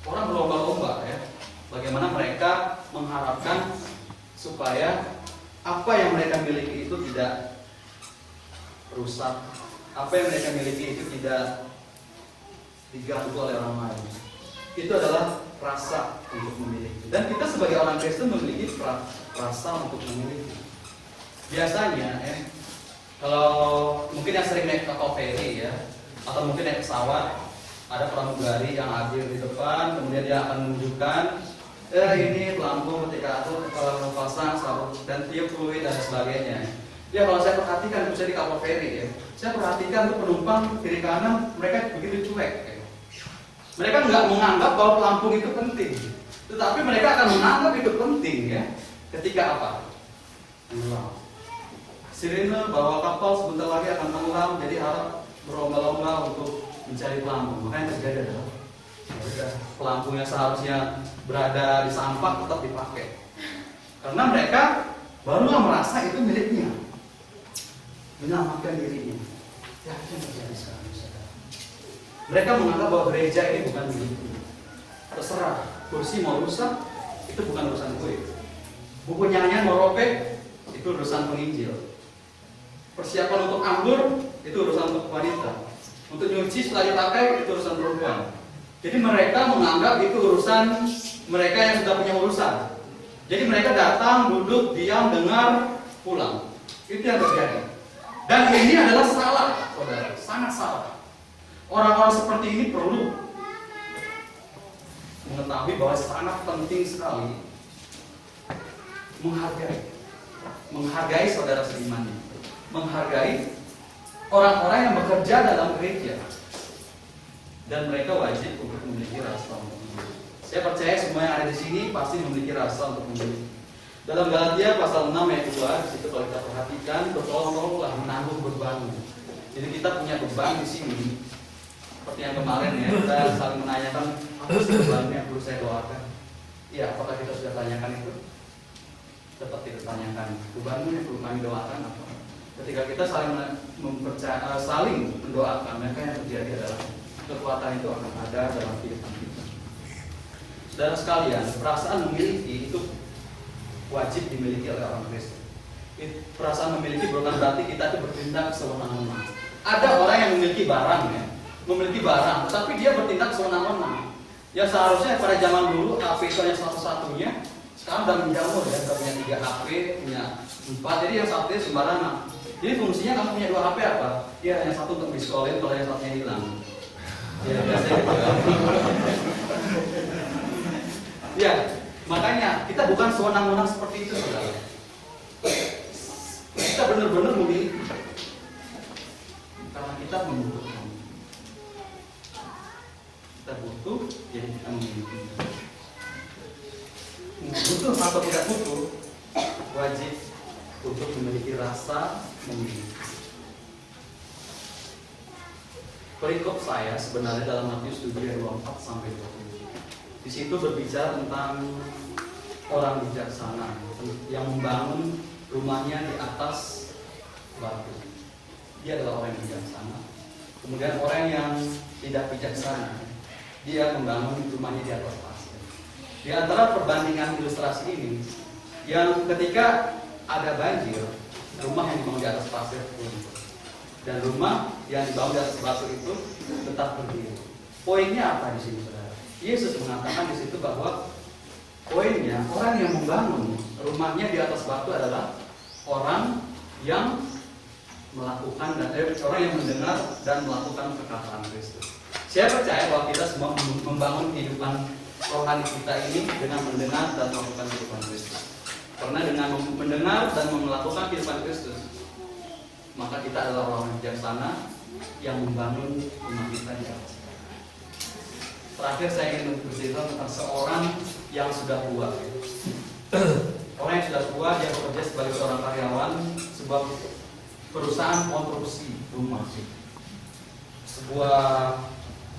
Orang berlomba-lomba ya, bagaimana mereka mengharapkan supaya apa yang mereka miliki itu tidak rusak, apa yang mereka miliki itu tidak diganggu oleh orang lain. Itu adalah rasa untuk memiliki. Dan kita sebagai orang Kristen memiliki rasa untuk memiliki. Biasanya ya, kalau mungkin yang sering naik kapal feri ya, atau mungkin naik pesawat, ada pramugari yang hadir di depan, kemudian dia akan menunjukkan ini pelampung ketika itu pasang sabuk dan tiup fluid dan sebagainya. Ya kalau saya perhatikan, misalnya di kapal feri ya, saya perhatikan tuh penumpang kiri kanan mereka begitu cuek. Ya. Mereka nggak menganggap bahwa pelampung itu penting, tetapi mereka akan menganggap itu penting ya. Ketika apa? Tenggelam. Sirine bahwa kapal sebentar lagi akan tenggelam, jadi harap berlomba-lomba untuk mencari pelampung. Makanya terjadi adalah pelampung yang seharusnya berada di sampah tetap dipakai, karena mereka barulah merasa itu miliknya, menyelamatkan dirinya. Ya, itu yang terjadi sekarang, saudara. Mereka menganggap bahwa gereja ini bukan miliknya. Terserah, kursi mau rusak, itu bukan urusan gue. Buku nyanyian mau robek, itu urusan penginjil. Persiapan untuk anggur, itu urusan untuk wanita. Untuk nyuci setelah dipakai, itu urusan perempuan. Jadi mereka menganggap itu urusan mereka yang sudah punya urusan. Jadi mereka datang, duduk, diam, dengar, pulang. Itu yang terjadi. Dan ini adalah salah, saudara, sangat salah. Orang-orang seperti ini perlu mengetahui bahwa sangat penting sekali menghargai saudara seimannya, menghargai orang-orang yang bekerja dalam gereja, dan mereka wajib untuk memiliki rasa untuk memberi. Saya percaya semua yang ada di sini pasti memiliki rasa untuk memberi. Dalam Galatia pasal 6 ayat 2, di situ kalau kita perhatikan, bertolong-tolonglah menanggung beban. Jadi kita punya beban di sini. Seperti yang kemarin ya, kita saling menanyakan apa sih bebannya yang perlu saya doakan. Ya, apakah kita sudah tanyakan itu? Tetap kita tanyakan. Bebanmu yang perlu kami doakan apa? Ketika kita saling mendoakan, maka yang terjadi adalah kekuatan itu akan ada dalam kehidupan kita. Saudara sekalian, perasaan memiliki itu wajib dimiliki oleh orang Kristen. Perasaan memiliki bukan berarti kita itu bertindak sewenang-wenang. Ada orang yang memiliki barang ya, tetapi dia bertindak sewenang-wenang. Ya seharusnya pada zaman dulu HP itu hanya satu-satunya. Sekarang udah menjamur ya, kita punya 3 HP, punya 4, jadi yang satunya sembarangan. Jadi fungsinya kamu punya 2 HP apa? Ya yang satu untuk di-scrollin, kalau yang satunya hilang. Ya biasanya gitu kan. Ya, makanya kita bukan sewenang-wenang seperti itu, saudara. Kita benar-benar memiliki karena kita membutuhkan. Kita butuh, jadi kita memiliki. Butuh atau tidak butuh, wajib untuk memiliki rasa memiliki. Perikop saya sebenarnya dalam Matius 7 ayat 24 sampai 27. Di situ berbicara tentang orang bijaksana yang membangun rumahnya di atas batu. Dia adalah orang yang bijaksana. Kemudian orang yang tidak bijaksana, dia membangun rumahnya di atas pasir. Di antara perbandingan ilustrasi ini, yang ketika ada banjir, rumah yang dibangun di atas pasir runtuh, dan rumah yang dibangun di atas batu itu tetap berdiri. Poinnya apa di sini, saudara? Yesus mengatakan di situ bahwa poinnya orang yang membangun rumahnya di atas batu adalah orang yang melakukan dan orang yang mendengar dan melakukan perkataan Kristus. Saya percaya bahwa kita semua membangun kehidupan rohani kita ini dengan mendengar dan melakukan kehidupan Kristus. Karena dengan mendengar dan melakukan kehidupan Kristus, maka kita adalah orang bijaksana yang membangun rumah kita di atas. Terakhir saya ingin bercerita tentang seorang yang sudah tua. Orang yang sudah tua, dia bekerja sebagai seorang karyawan sebuah perusahaan konstruksi rumah.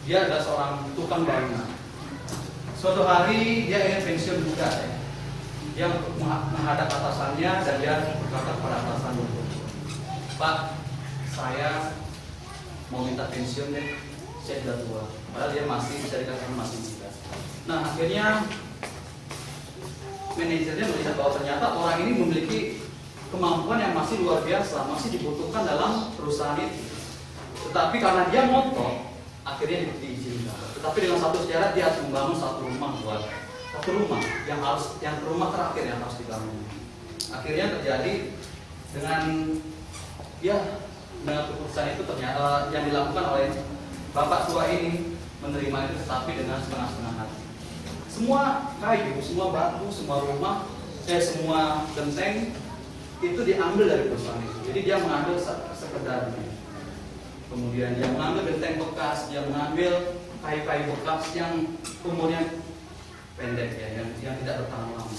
Dia adalah seorang tukang bangunan. Suatu hari dia ingin pensiun muda. Dia menghadap atasannya dan dia berkata kepada atasan, "Pak, saya mau minta pensiun deh. Saya sudah tua." Padahal dia masih bisa dikatakan masih muda. Nah, akhirnya manajernya melihat bahwa ternyata orang ini memiliki kemampuan yang masih luar biasa, masih dibutuhkan dalam perusahaan itu. Tetapi karena dia ngotot, akhirnya diizinkan. Tetapi dengan satu syarat, dia harus membangun satu rumah yang rumah terakhir yang harus dibangun. Akhirnya terjadi dengan keputusan itu ternyata yang dilakukan oleh bapak tua ini menerima itu, tetapi dengan setengah-setengah hati. Semua kayu, semua batu, semua rumah, semua genteng itu diambil dari perusahaan itu. Jadi dia mengambil sekedarnya. Kemudian dia mengambil genteng bekas, dia mengambil kayu-kayu bekas yang umurnya pendek ya, yang tidak bertahan lama.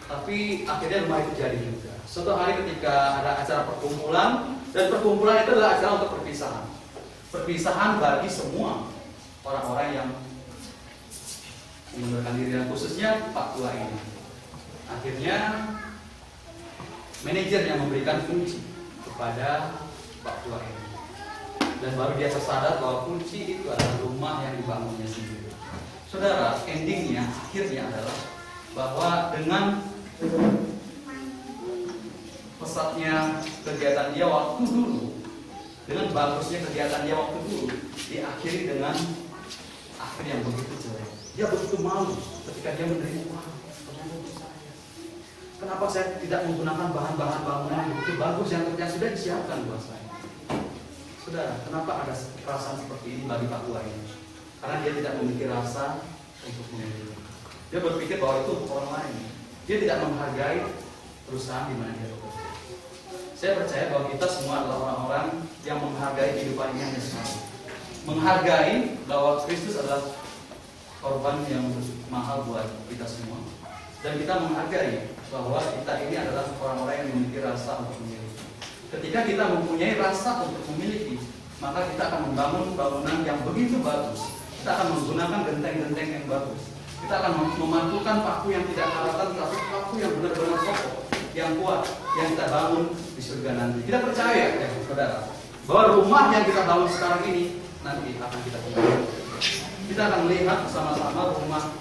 Tapi akhirnya rumah itu jadi juga. Suatu hari ketika ada acara perkumpulan, dan perkumpulan itu adalah acara untuk perpisahan. Perpisahan bagi semua orang-orang yang mengundurkan diri, dan khususnya Pak Tua ini. Akhirnya manajer yang memberikan kunci kepada Pak Tua ini, dan baru dia tersadar bahwa kunci itu adalah rumah yang dibangunnya sendiri. Saudara, endingnya, akhirnya adalah bahwa dengan pesatnya kegiatan dia waktu dulu, dengan bagusnya kegiatan dia waktu dulu, diakhiri dengan akhir yang begitu jelek. Dia begitu malu ketika dia menerima, wah, ternyata itu saya. Kenapa saya tidak menggunakan bahan-bahan bangunan yang begitu bagus yang sudah disiapkan buat saya? Saudara, kenapa ada perasaan seperti ini bagi Pak Tua ini? Karena dia tidak memiliki rasa untuk memilih. Dia berpikir bahwa itu untuk orang lain. Dia tidak menghargai perusahaan di mana dia bekerja. Saya percaya bahwa kita semua adalah orang-orang yang menghargai kehidupan ini hanya sekali. Menghargai bahwa Kristus adalah korban yang mahal buat kita semua. Dan kita menghargai bahwa kita ini adalah orang-orang yang memiliki rasa untuk memiliki. Ketika kita mempunyai rasa untuk memiliki, maka kita akan membangun bangunan yang begitu bagus. Kita akan menggunakan genteng-genteng yang bagus. Kita akan memantulkan paku yang tidak karatan, tapi paku yang benar-benar kokoh, yang kuat, yang kita bangun di surga nanti. Kita percaya, ya saudara, bahwa rumah yang kita bangun sekarang ini nanti akan kita kembali. Kita akan melihat bersama-sama rumah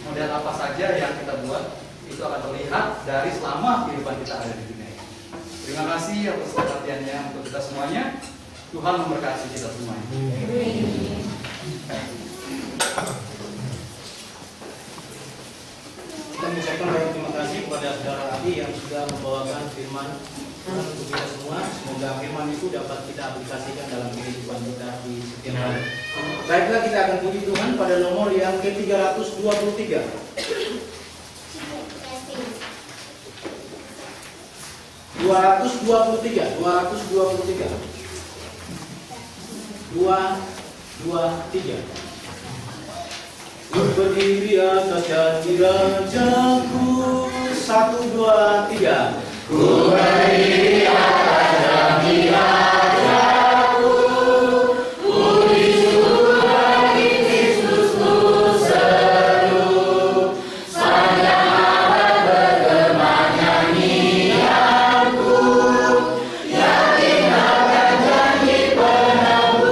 model apa saja yang kita buat, itu akan terlihat dari selama kehidupan kita ada di dunia ini. Terima kasih atas perhatiannya untuk kita semuanya. Tuhan memberkati kita semuanya. Kita mengucapkan banyak terima kasih kepada saudara Adi yang sudah membawakan firman Tuhan untuk kita semua. Semoga firman itu dapat kita aplikasikan dalam kehidupan kita di setiap hari. Baiklah, kita akan puji Tuhan pada nomor yang ke-323. Berdiri atas janji Rajaku. 1, 2, 3. Ku berdiri atas janji Rajaku. Puji Tuhan di Kristusku seru. Sepanjang abad bergema nyanyianku. Yakin akan janji penebus.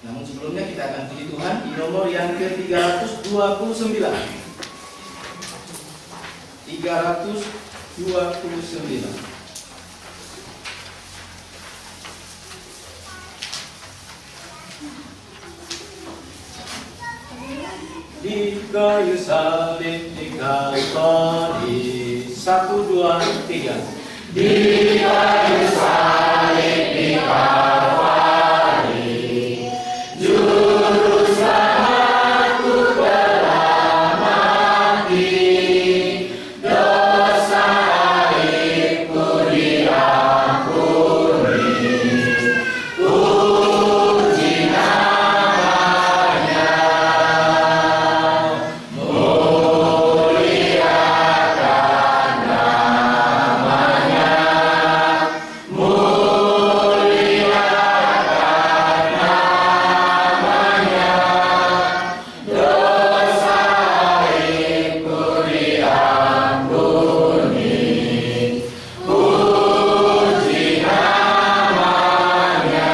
Namun sebelumnya kita akan puji Tuhan di nomor yang ke-329. 329. Di kayu salib di Kalvari, 1, 2, 3. Di kayu salib di Kalvari, juru selamatku telah mati, dosa aibku diampuni. Puji namanya, muliakan namanya, muliakan namanya, dosa aibku diampuni. Puji namanya.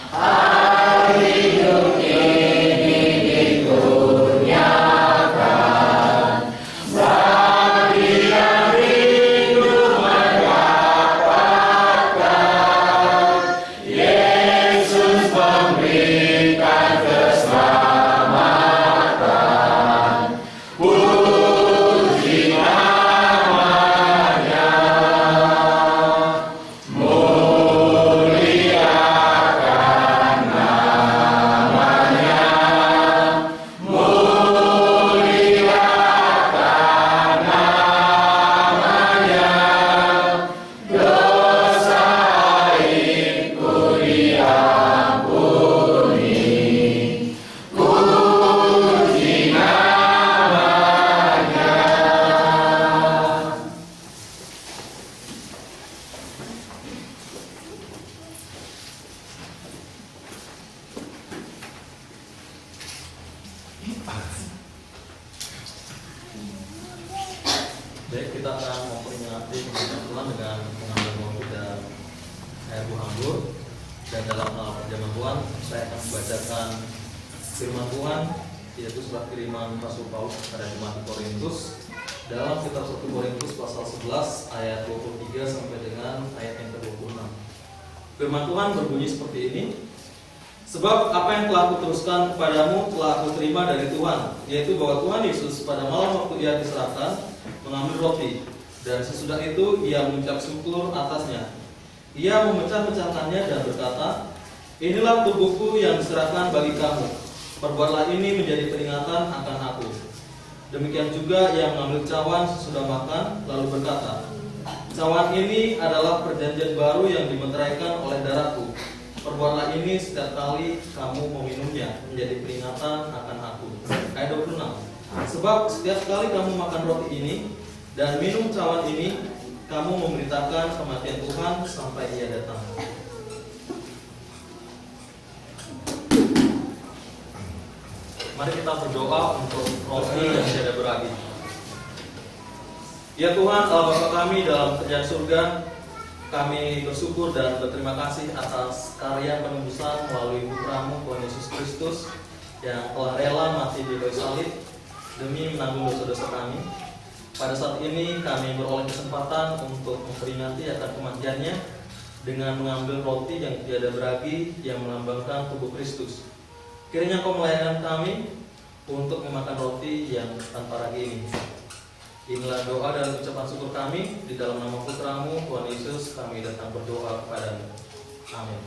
Hari hidup ini dikurniakan bagi yang rindu mendapatkan Yesus memberikan keselamatan. Puji namanya, muliakan namanya, muliakan namanya, dosa aibku diampuni. Puji namanya. Baik, kita akan memperingati kemuliaan Tuhan dengan mengambil momen dan air buah anggur. Dan dalam hal perjamuan Tuhan, saya akan membacakan firman Tuhan, yaitu surat kiriman Rasul Paulus kepada jemaat di Korintus, dalam kitab 1 Korintus pasal 11 ayat 23 sampai dengan ayat yang ke-26. Firman Tuhan berbunyi seperti ini. Sebab apa yang telah kuteruskan kepadamu telah kuterima dari Tuhan, yaitu bahwa Tuhan Yesus pada malam waktu ia diserahkan mengambil roti, dan sesudah itu ia mengucap syukur atasnya. Ia memecah-mecahkannya dan berkata, "Inilah tubuhku yang diserahkan bagi kamu. Perbuatlah ini menjadi peringatan akan aku." Demikian juga ia mengambil cawan sesudah makan, lalu berkata, "Cawan ini adalah perjanjian baru yang dimeteraikan oleh darahku. Perbuatlah ini setiap kali kamu meminumnya menjadi peringatan akan aku." Ayat 26. Sebab setiap kali kamu makan roti ini dan minum cawan ini, kamu memberitakan kematian Tuhan sampai ia datang. Mari kita berdoa untuk roti yang tiada beragi. Ya Tuhan, Allah Bapa kami dalam kerajaan surga, kami bersyukur dan berterima kasih atas karya penebusan melalui Putra-Mu Tuhan Yesus Kristus yang telah rela mati di kayu salib demi menanggung dosa-dosa kami. Pada saat ini kami beroleh kesempatan untuk memperingati akan kematiannya dengan mengambil roti yang tiada beragi yang melambangkan tubuh Kristus. Kiranya Kau melayani kami untuk memakan roti yang tanpa ragi ini. Inilah doa dan ucapan syukur kami, di dalam nama Putra-Mu Tuhan Yesus kami datang berdoa kepada-Mu. Amin.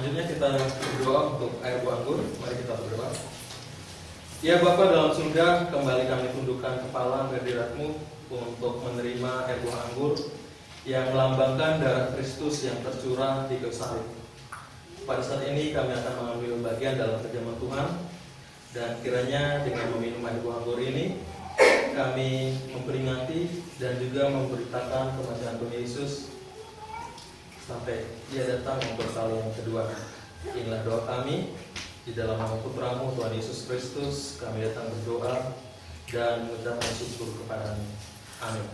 Selanjutnya kita berdoa untuk air buah anggur. Mari kita berdoa. Ya Bapa dalam surga, kembali kami tundukkan kepala ke hadirat-Mu untuk menerima air buah anggur yang melambangkan darah Kristus yang tercurah di kayu salib. Pada saat ini kami akan mengambil bagian dalam perjamuan Tuhan, dan kiranya dengan meminum air buah anggur ini kami memperingati dan juga memberitakan kematian Tuhan Yesus sampai Dia datang untuk kali yang kedua. Inilah doa kami di dalam nama Putra-Mu Tuhan Yesus Kristus. Kami datang berdoa dan mengucapkan syukur kepada-Mu. Amin.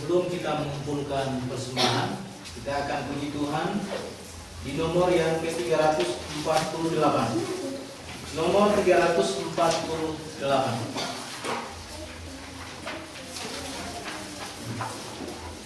sebelum kita mengumpulkan persembahan, kita akan puji Tuhan di nomor yang ke-348. Nomor 348.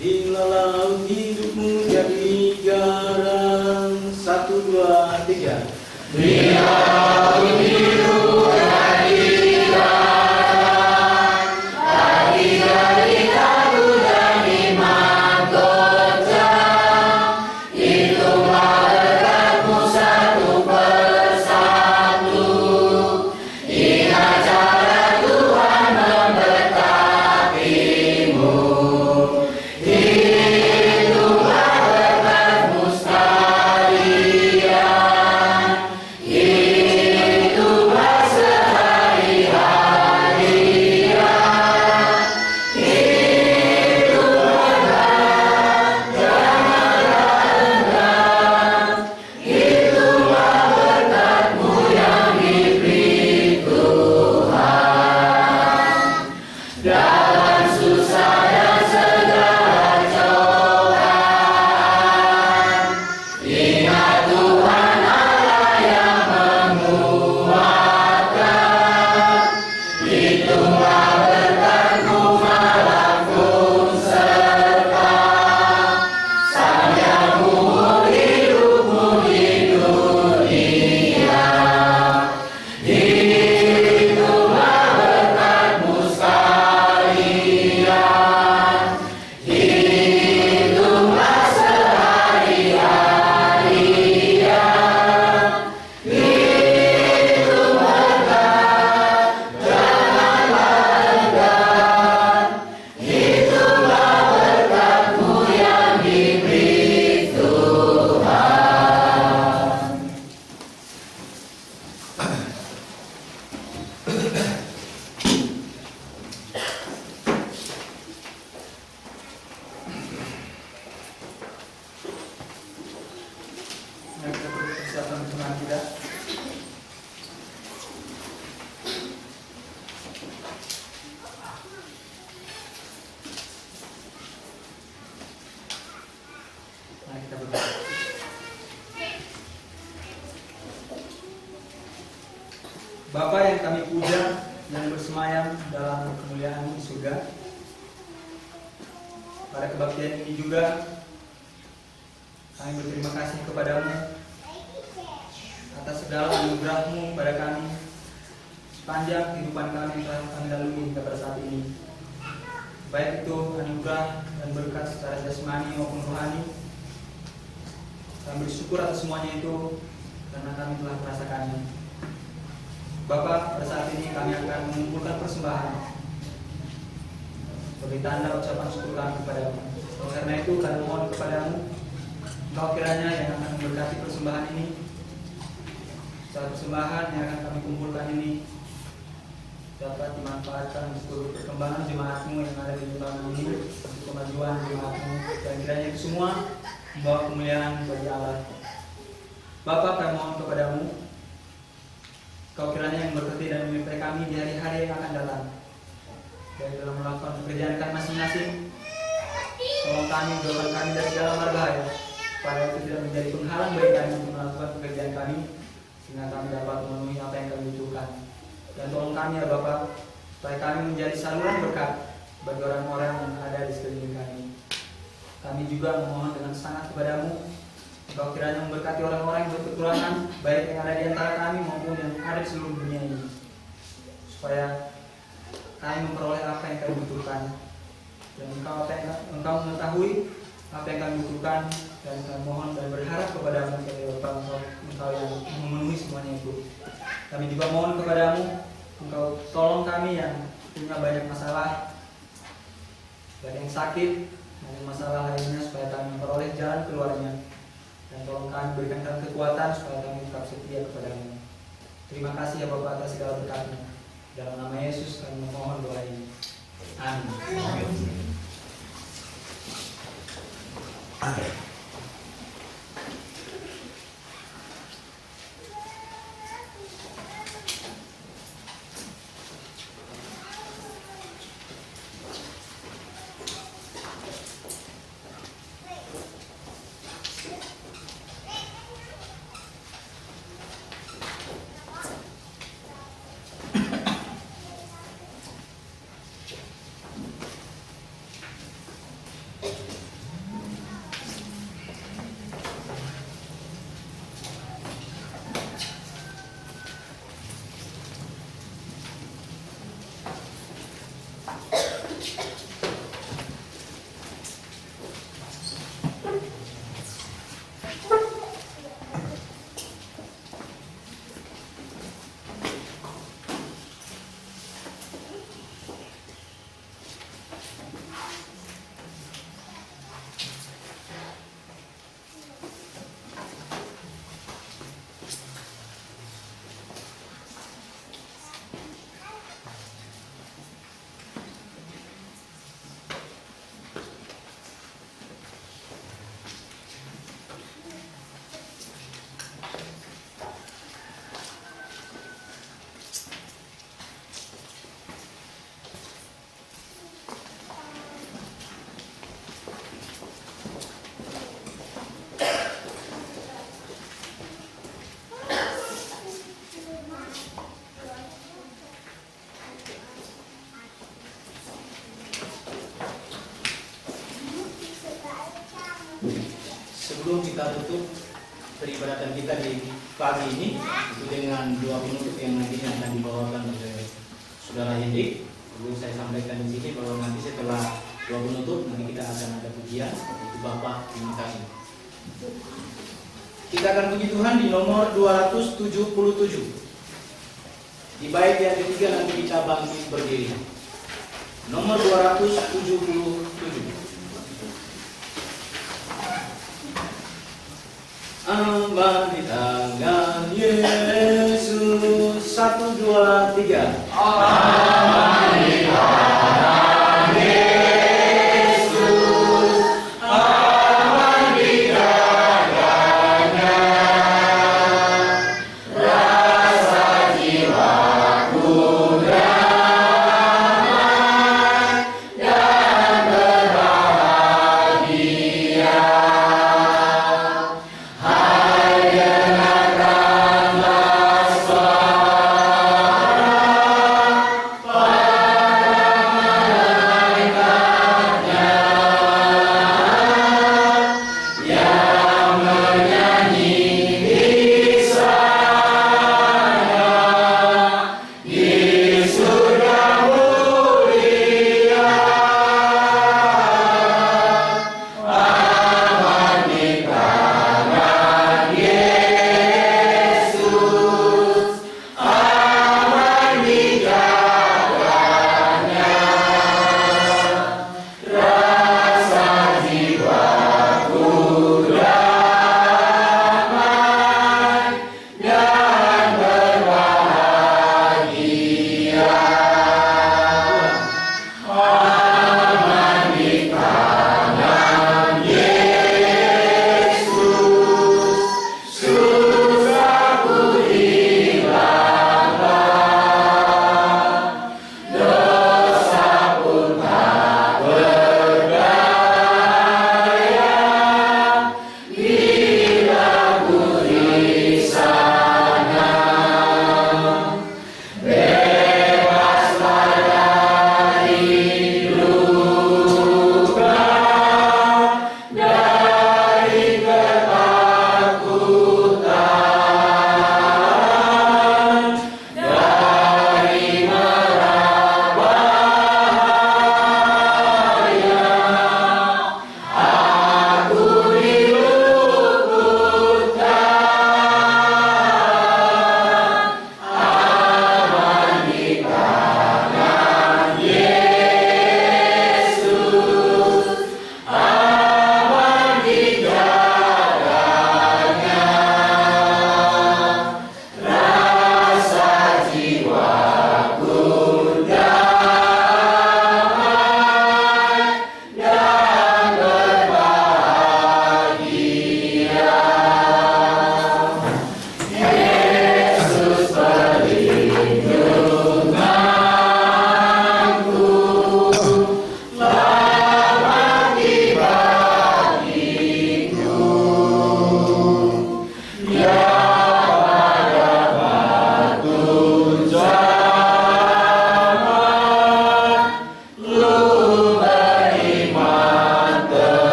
Bila laut hidupmu jadi garang, 1, 2, 3. Bila laut hidup jadi garang, hari-hari lalu dan iman goncang, itulah berkatmu satu persatu. Ingat cara Tuhan memberkatimu. Hiduplah berkatmu sekalian. Hiduplah sehari-harian. Hiduplah janganlah enggan. Itulah berkatmu yang diberi Tuhan. Dalam susah dan segala cobaan, ingat Tuhan Allah yang menguatkan. Hitunglah berkatmu malam pun serta, sepanjang umur hidupmu di dunia. Hitunglah berkatmu sekalian. Hitunglah sehari-harian. Hitung berkat, janganlah enggan. Itulah berkatmu yang diberi Tuhan. Mari kita persiapkan persembahan kita. Mari kita berdoa. Bapa yang kami puja, yang bersemayam dalam kemuliaan di surga, pada kebaktian ini juga kami berterima kasih kepadamu atas segala anugerah-Mu pada kami sepanjang kehidupan kami yang telah kami lalui hingga pada saat ini. Baik itu anugerah dan berkat secara jasmani maupun rohani. Kami bersyukur atas semuanya itu karena kami telah merasakannya. Bapa, pada saat ini kami akan mengumpulkan persembahan sebagai tanda ucapan syukur kami kepadamu. Oleh karena itu kami mohon kepadamu, Engkau kiranya yang akan memberkati persembahan ini. Setelah persembahan yang akan kami kumpulkan ini dapat dimanfaatkan untuk perkembangan jemaat-Mu yang ada di lembaga ini, untuk kemajuan jemaat-Mu, dan kiranya itu semua membawa kemuliaan bagi Allah. Bapa, kami mohon kepadamu, Kau kiranya yang memberkati dan menyertai kami di hari-hari yang akan datang. Dan dalam melakukan pekerjaan kami masing-masing, tolong kami, jauhkan kami dari segala mara bahaya, supaya itu tidak menjadi penghalang bagi kami untuk melakukan pekerjaan kami, sehingga kami dapat memenuhi apa yang kami butuhkan. Dan tolong kami ya Bapa, supaya kami menjadi saluran berkat bagi orang-orang yang ada di sekeliling kami. Kami juga memohon dengan sangat kepadamu, Engkau kiranya memberkati orang-orang yang berkekurangan, baik yang ada di antara kami maupun yang ada di seluruh dunia ini, supaya kami memperoleh apa yang kami butuhkan. Dan Engkau mengetahui apa yang kami butuhkan, dan kami mohon dan berharap kepadamu sebagai Bapa, Engkau yang memenuhi semuanya itu. Kami juga mohon kepadamu, Engkau tolong kami yang punya banyak masalah, dan yang sakit, dan masalah lainnya, supaya kami memperoleh jalan keluarnya. Dan tolong kami, berikan kami kekuatan supaya kami tetap setia kepadamu. Terima kasih ya Bapak atas segala berkat-Mu. Dalam nama Yesus kami memohon doa ini. Amin. kita tutup peribadatan kita di pagi ini itu dengan doa penutup yang nantinya akan dibawakan oleh Saudara Hendrik. Perlu saya sampaikan di sini bahwa nanti setelah doa penutup nanti kita akan ada pujian. Itu Bapak, terima kasih. Kita akan puji Tuhan di nomor 277. Di bait yang ketiga nanti kita bangkit berdiri. Nomor 277. Aman di tangan Yesus. 1, 2, 3. Aman di tangan Yesus. Aman di tangannya. Rasa jiwaku damai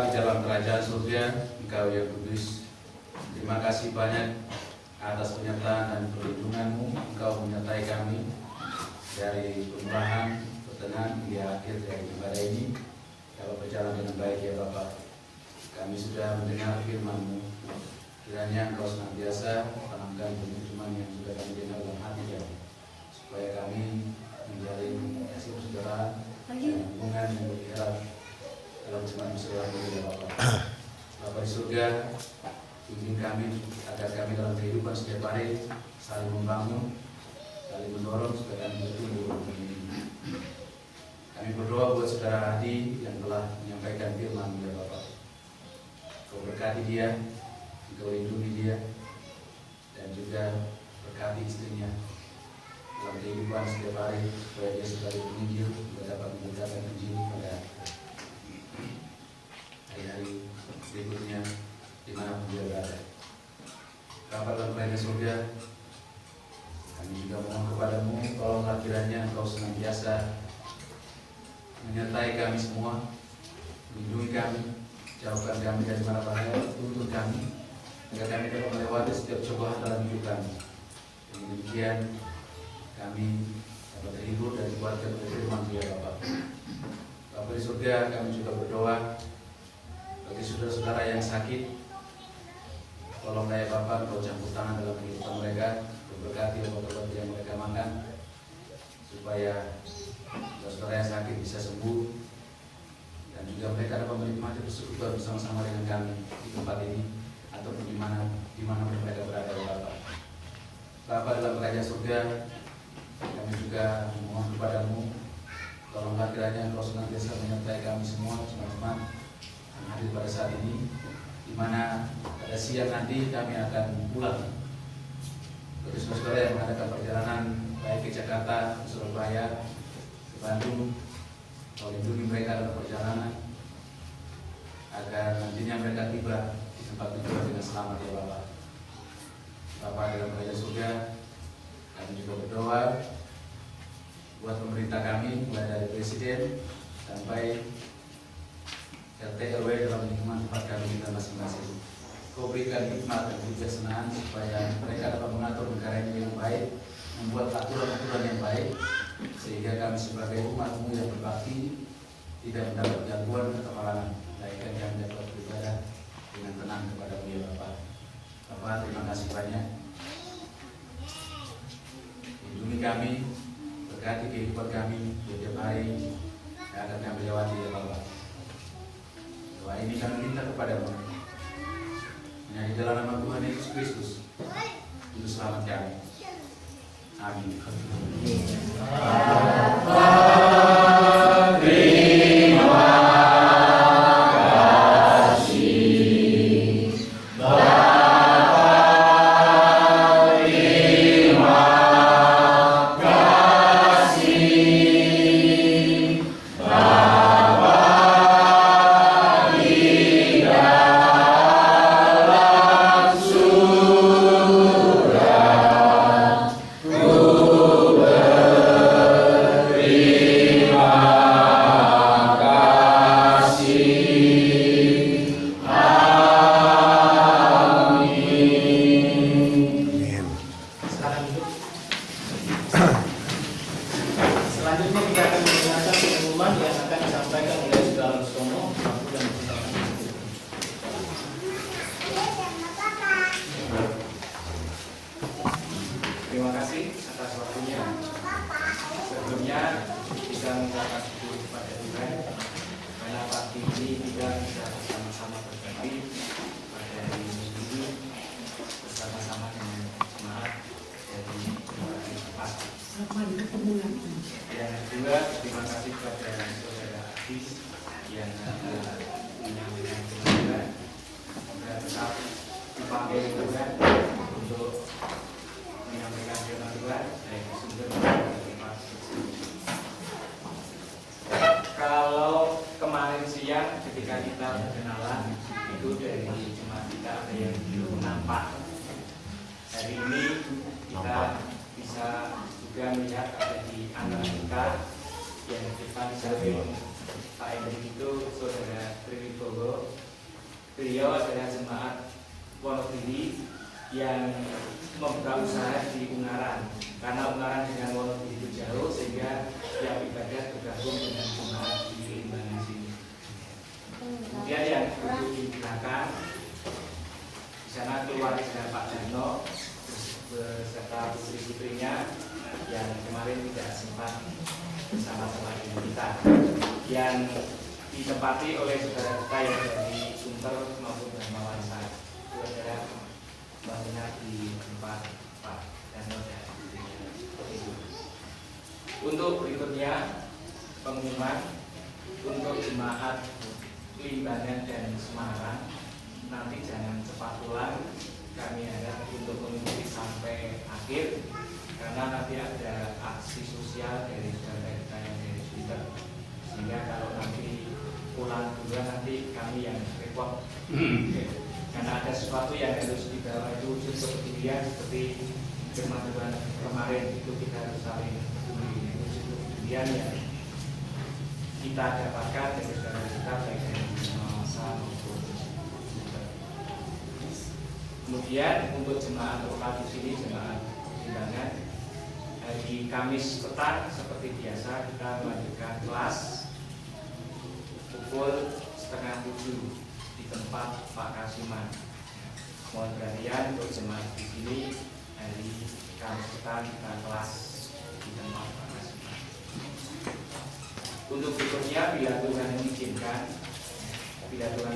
dan berbahagia. Engkau yang kudus, terima kasih banyak atas penyertaan dan perlindungan-Mu. Engkau menyertai kami dari pemulahan, pertengahan hingga akhir dari ibadah ini dapat berjalan dengan baik ya Bapak. Kami sudah mendengar firman-Mu. Kiranya Engkau senantiasa tanamkan firman yang sudah kami dengar dalam hati kami, supaya kami menjalin kasih persaudaraan dan hubungan yang bergerak dalam firman persaudaraan ini ya Bapak. Bapak di surga, bimbing kami agar kami dalam kehidupan setiap hari saling membangun, saling mendorong supaya kami bertumbuh dalam ini. Kami berdoa buat saudara Adi yang telah menyampaikan firman ya Bapak. Kau berkati dia, Kau lindungi dia, dan juga berkati istrinya dalam kehidupan setiap hari supaya dia sebagai penginjil juga dapat memberitakan Injil pada hari-hari berikutnya dimanapun dia berada. Bapa dalam kerajaan surga, kami juga mohon kepadamu, tolonglah kiranya Engkau senantiasa menyertai kami semua, melindungi kami, jauhkan kami dari mara bahaya, tuntun kami, agar kami dapat melewati setiap cobaan dalam hidup kami. Dengan demikian, kami dapat terhibur dan dikuatkan oleh firman ya Bapak. Bapa di surga, kami juga berdoa bagi saudara-saudara yang sakit. Tolonglah ya Bapak, Engkau campur tangan dalam kehidupan mereka, berkati obat-obat yang mereka makan, supaya saudara yang sakit bisa sembuh, dan juga mereka dapat menikmati persekutuan bersama-sama dengan kami di tempat ini ataupun di mana mereka berada ya Bapak. Bapa dalam kerajaan surga, kami juga memohon kepadamu, tolonglah kiranya Engkau senantiasa menyertai kami semua, teman-teman yang hadir pada saat ini, di mana pada siang nanti kami akan pulang. Bagi saudara yang mengadakan perjalanan baik ke Jakarta, ke Surabaya, ke Bandung, Kau lindungi mereka dalam perjalanan agar nantinya mereka tiba di tempat tujuan dengan selamat ya Bapak. Bapak dalam kerajaan surga, kami juga berdoa buat pemerintah kami, mulai dari Presiden sampai RT RW dalam lingkungan tempat kami kita masing-masing. Kau berikan hikmat dan kebijaksanaan supaya mereka dapat mengatur negara ini dengan baik, membuat aturan-aturan yang baik, sehingga kami sebagai umat-Mu yang berbakti tidak mendapat gangguan atau halangan, melainkan kami dapat beribadah dengan tenang kepada-Mu ya Bapak. Bapak, terima kasih banyak. Lindungi kami, berkati kehidupan kami setiap hari yang akan kami lewati ya Bapak. Doa ini kami minta kepada-Mu hanya di dalam nama Tuhan Yesus Kristus, Juru Selamat kami. Amin. Selanjutnya kita akan mendengarkan pengumuman yang akan disampaikan oleh Saudara Lustomo, Mampu dan Bersama. Terima kasih atas waktunya. Sebelumnya kita mengucapkan syukur kepada Tuhan karena pagi ini kita bisa bersama-sama berbagi pada hari ini bersama-sama dengan jemaat dari berbagai tempat. Yang kedua, terima kasih kepada Saudara Adis yang menyampaikan Tuhan dan tetap dipanggil Tuhan untuk menyampaikan firman Tuhan dari sumber tempat. Kalau kemarin siang ketika kita berkenalan itu dari jemaat kita ada yang belum nampak. Hari ini kita bisa juga melihat ada di antara kita yang kita samping Pak Hendrik itu Saudara Triwibowo. Beliau adalah jemaat Wonogiri yang membuka usaha di Ungaran, karena Ungaran dengan Wonogiri itu jauh, sehingga tiap ibadah bergabung dengan jemaat di Limbangan sini. Kemudian yang duduk di belakang, di sana keluarga Pak Darno beserta putri-putrinya yang kemarin tidak sempat bersama-sama dengan kita, yang ditempati oleh saudara kita yang dari Sunter maupun Dharmawansa. Itu adalah bangunan di tempat Pak Darno dan ibu. Untuk berikutnya pengumuman untuk jemaat Limbangan dan Semarang, nanti jangan cepat pulang, kami harap untuk mengikuti sampai akhir, karena nanti ada aksi sosial dari saudara kita yang dari Sunter, sehingga kalau nanti pulang duluan nanti kami yang repot. Karena ada sesuatu yang harus dibawa, itu wujud kepedulian seperti firman Tuhan kemarin, itu kita harus saling peduli, wujud kepedulian yang kita dapatkan dari saudara kita baik dari masa maupun Sunter. Kemudian untuk jemaat lokal di sini, jemaat Limbangan, hari Kamis petang seperti biasa kita melanjutkan kelas pukul 6:30 di tempat Pak Kasiman. Mohon perhatian untuk jemaat di sini, hari Kamis petang kita kelas di tempat Pak Kasiman. Untuk berikutnya, bila Tuhan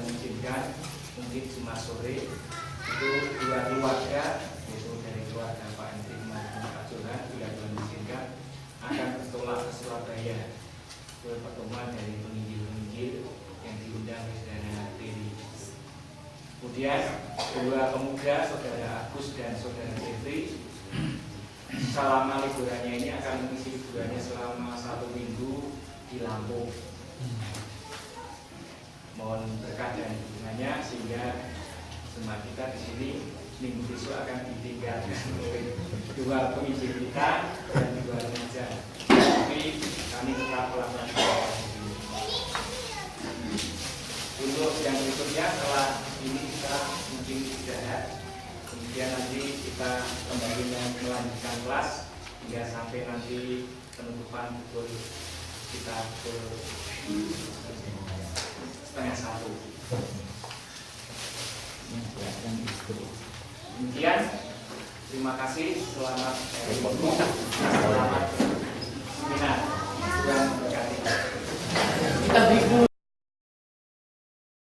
mengizinkan, mungkin Jumat sore itu dua keluarga, yaitu dari keluarga Pak Hendrik maupun Pak Johan, bila Tuhan mengizinkan, akan bertolak ke Surabaya ke pertemuan dari penginjil-penginjil yang diundang oleh saudara Tiri. Kemudian dua pemuda, saudara Agus dan saudara Jeffrey, selama liburannya ini akan mengisi liburannya selama 1 minggu di Lampung. Mohon berkat dan dukungannya sehingga jemaat kita di sini minggu besok akan ditinggalkan oleh dua penginjil kita dan dua remaja. Tapi kami tetap melakukan ini. Untuk yang berikutnya, setelah ini kita mungkin istirahat, kemudian nanti kita kembali melanjutkan kelas hingga sampai nanti penutupan pukul kita pukul 12:30. Demikian, terima kasih, selamat seminar.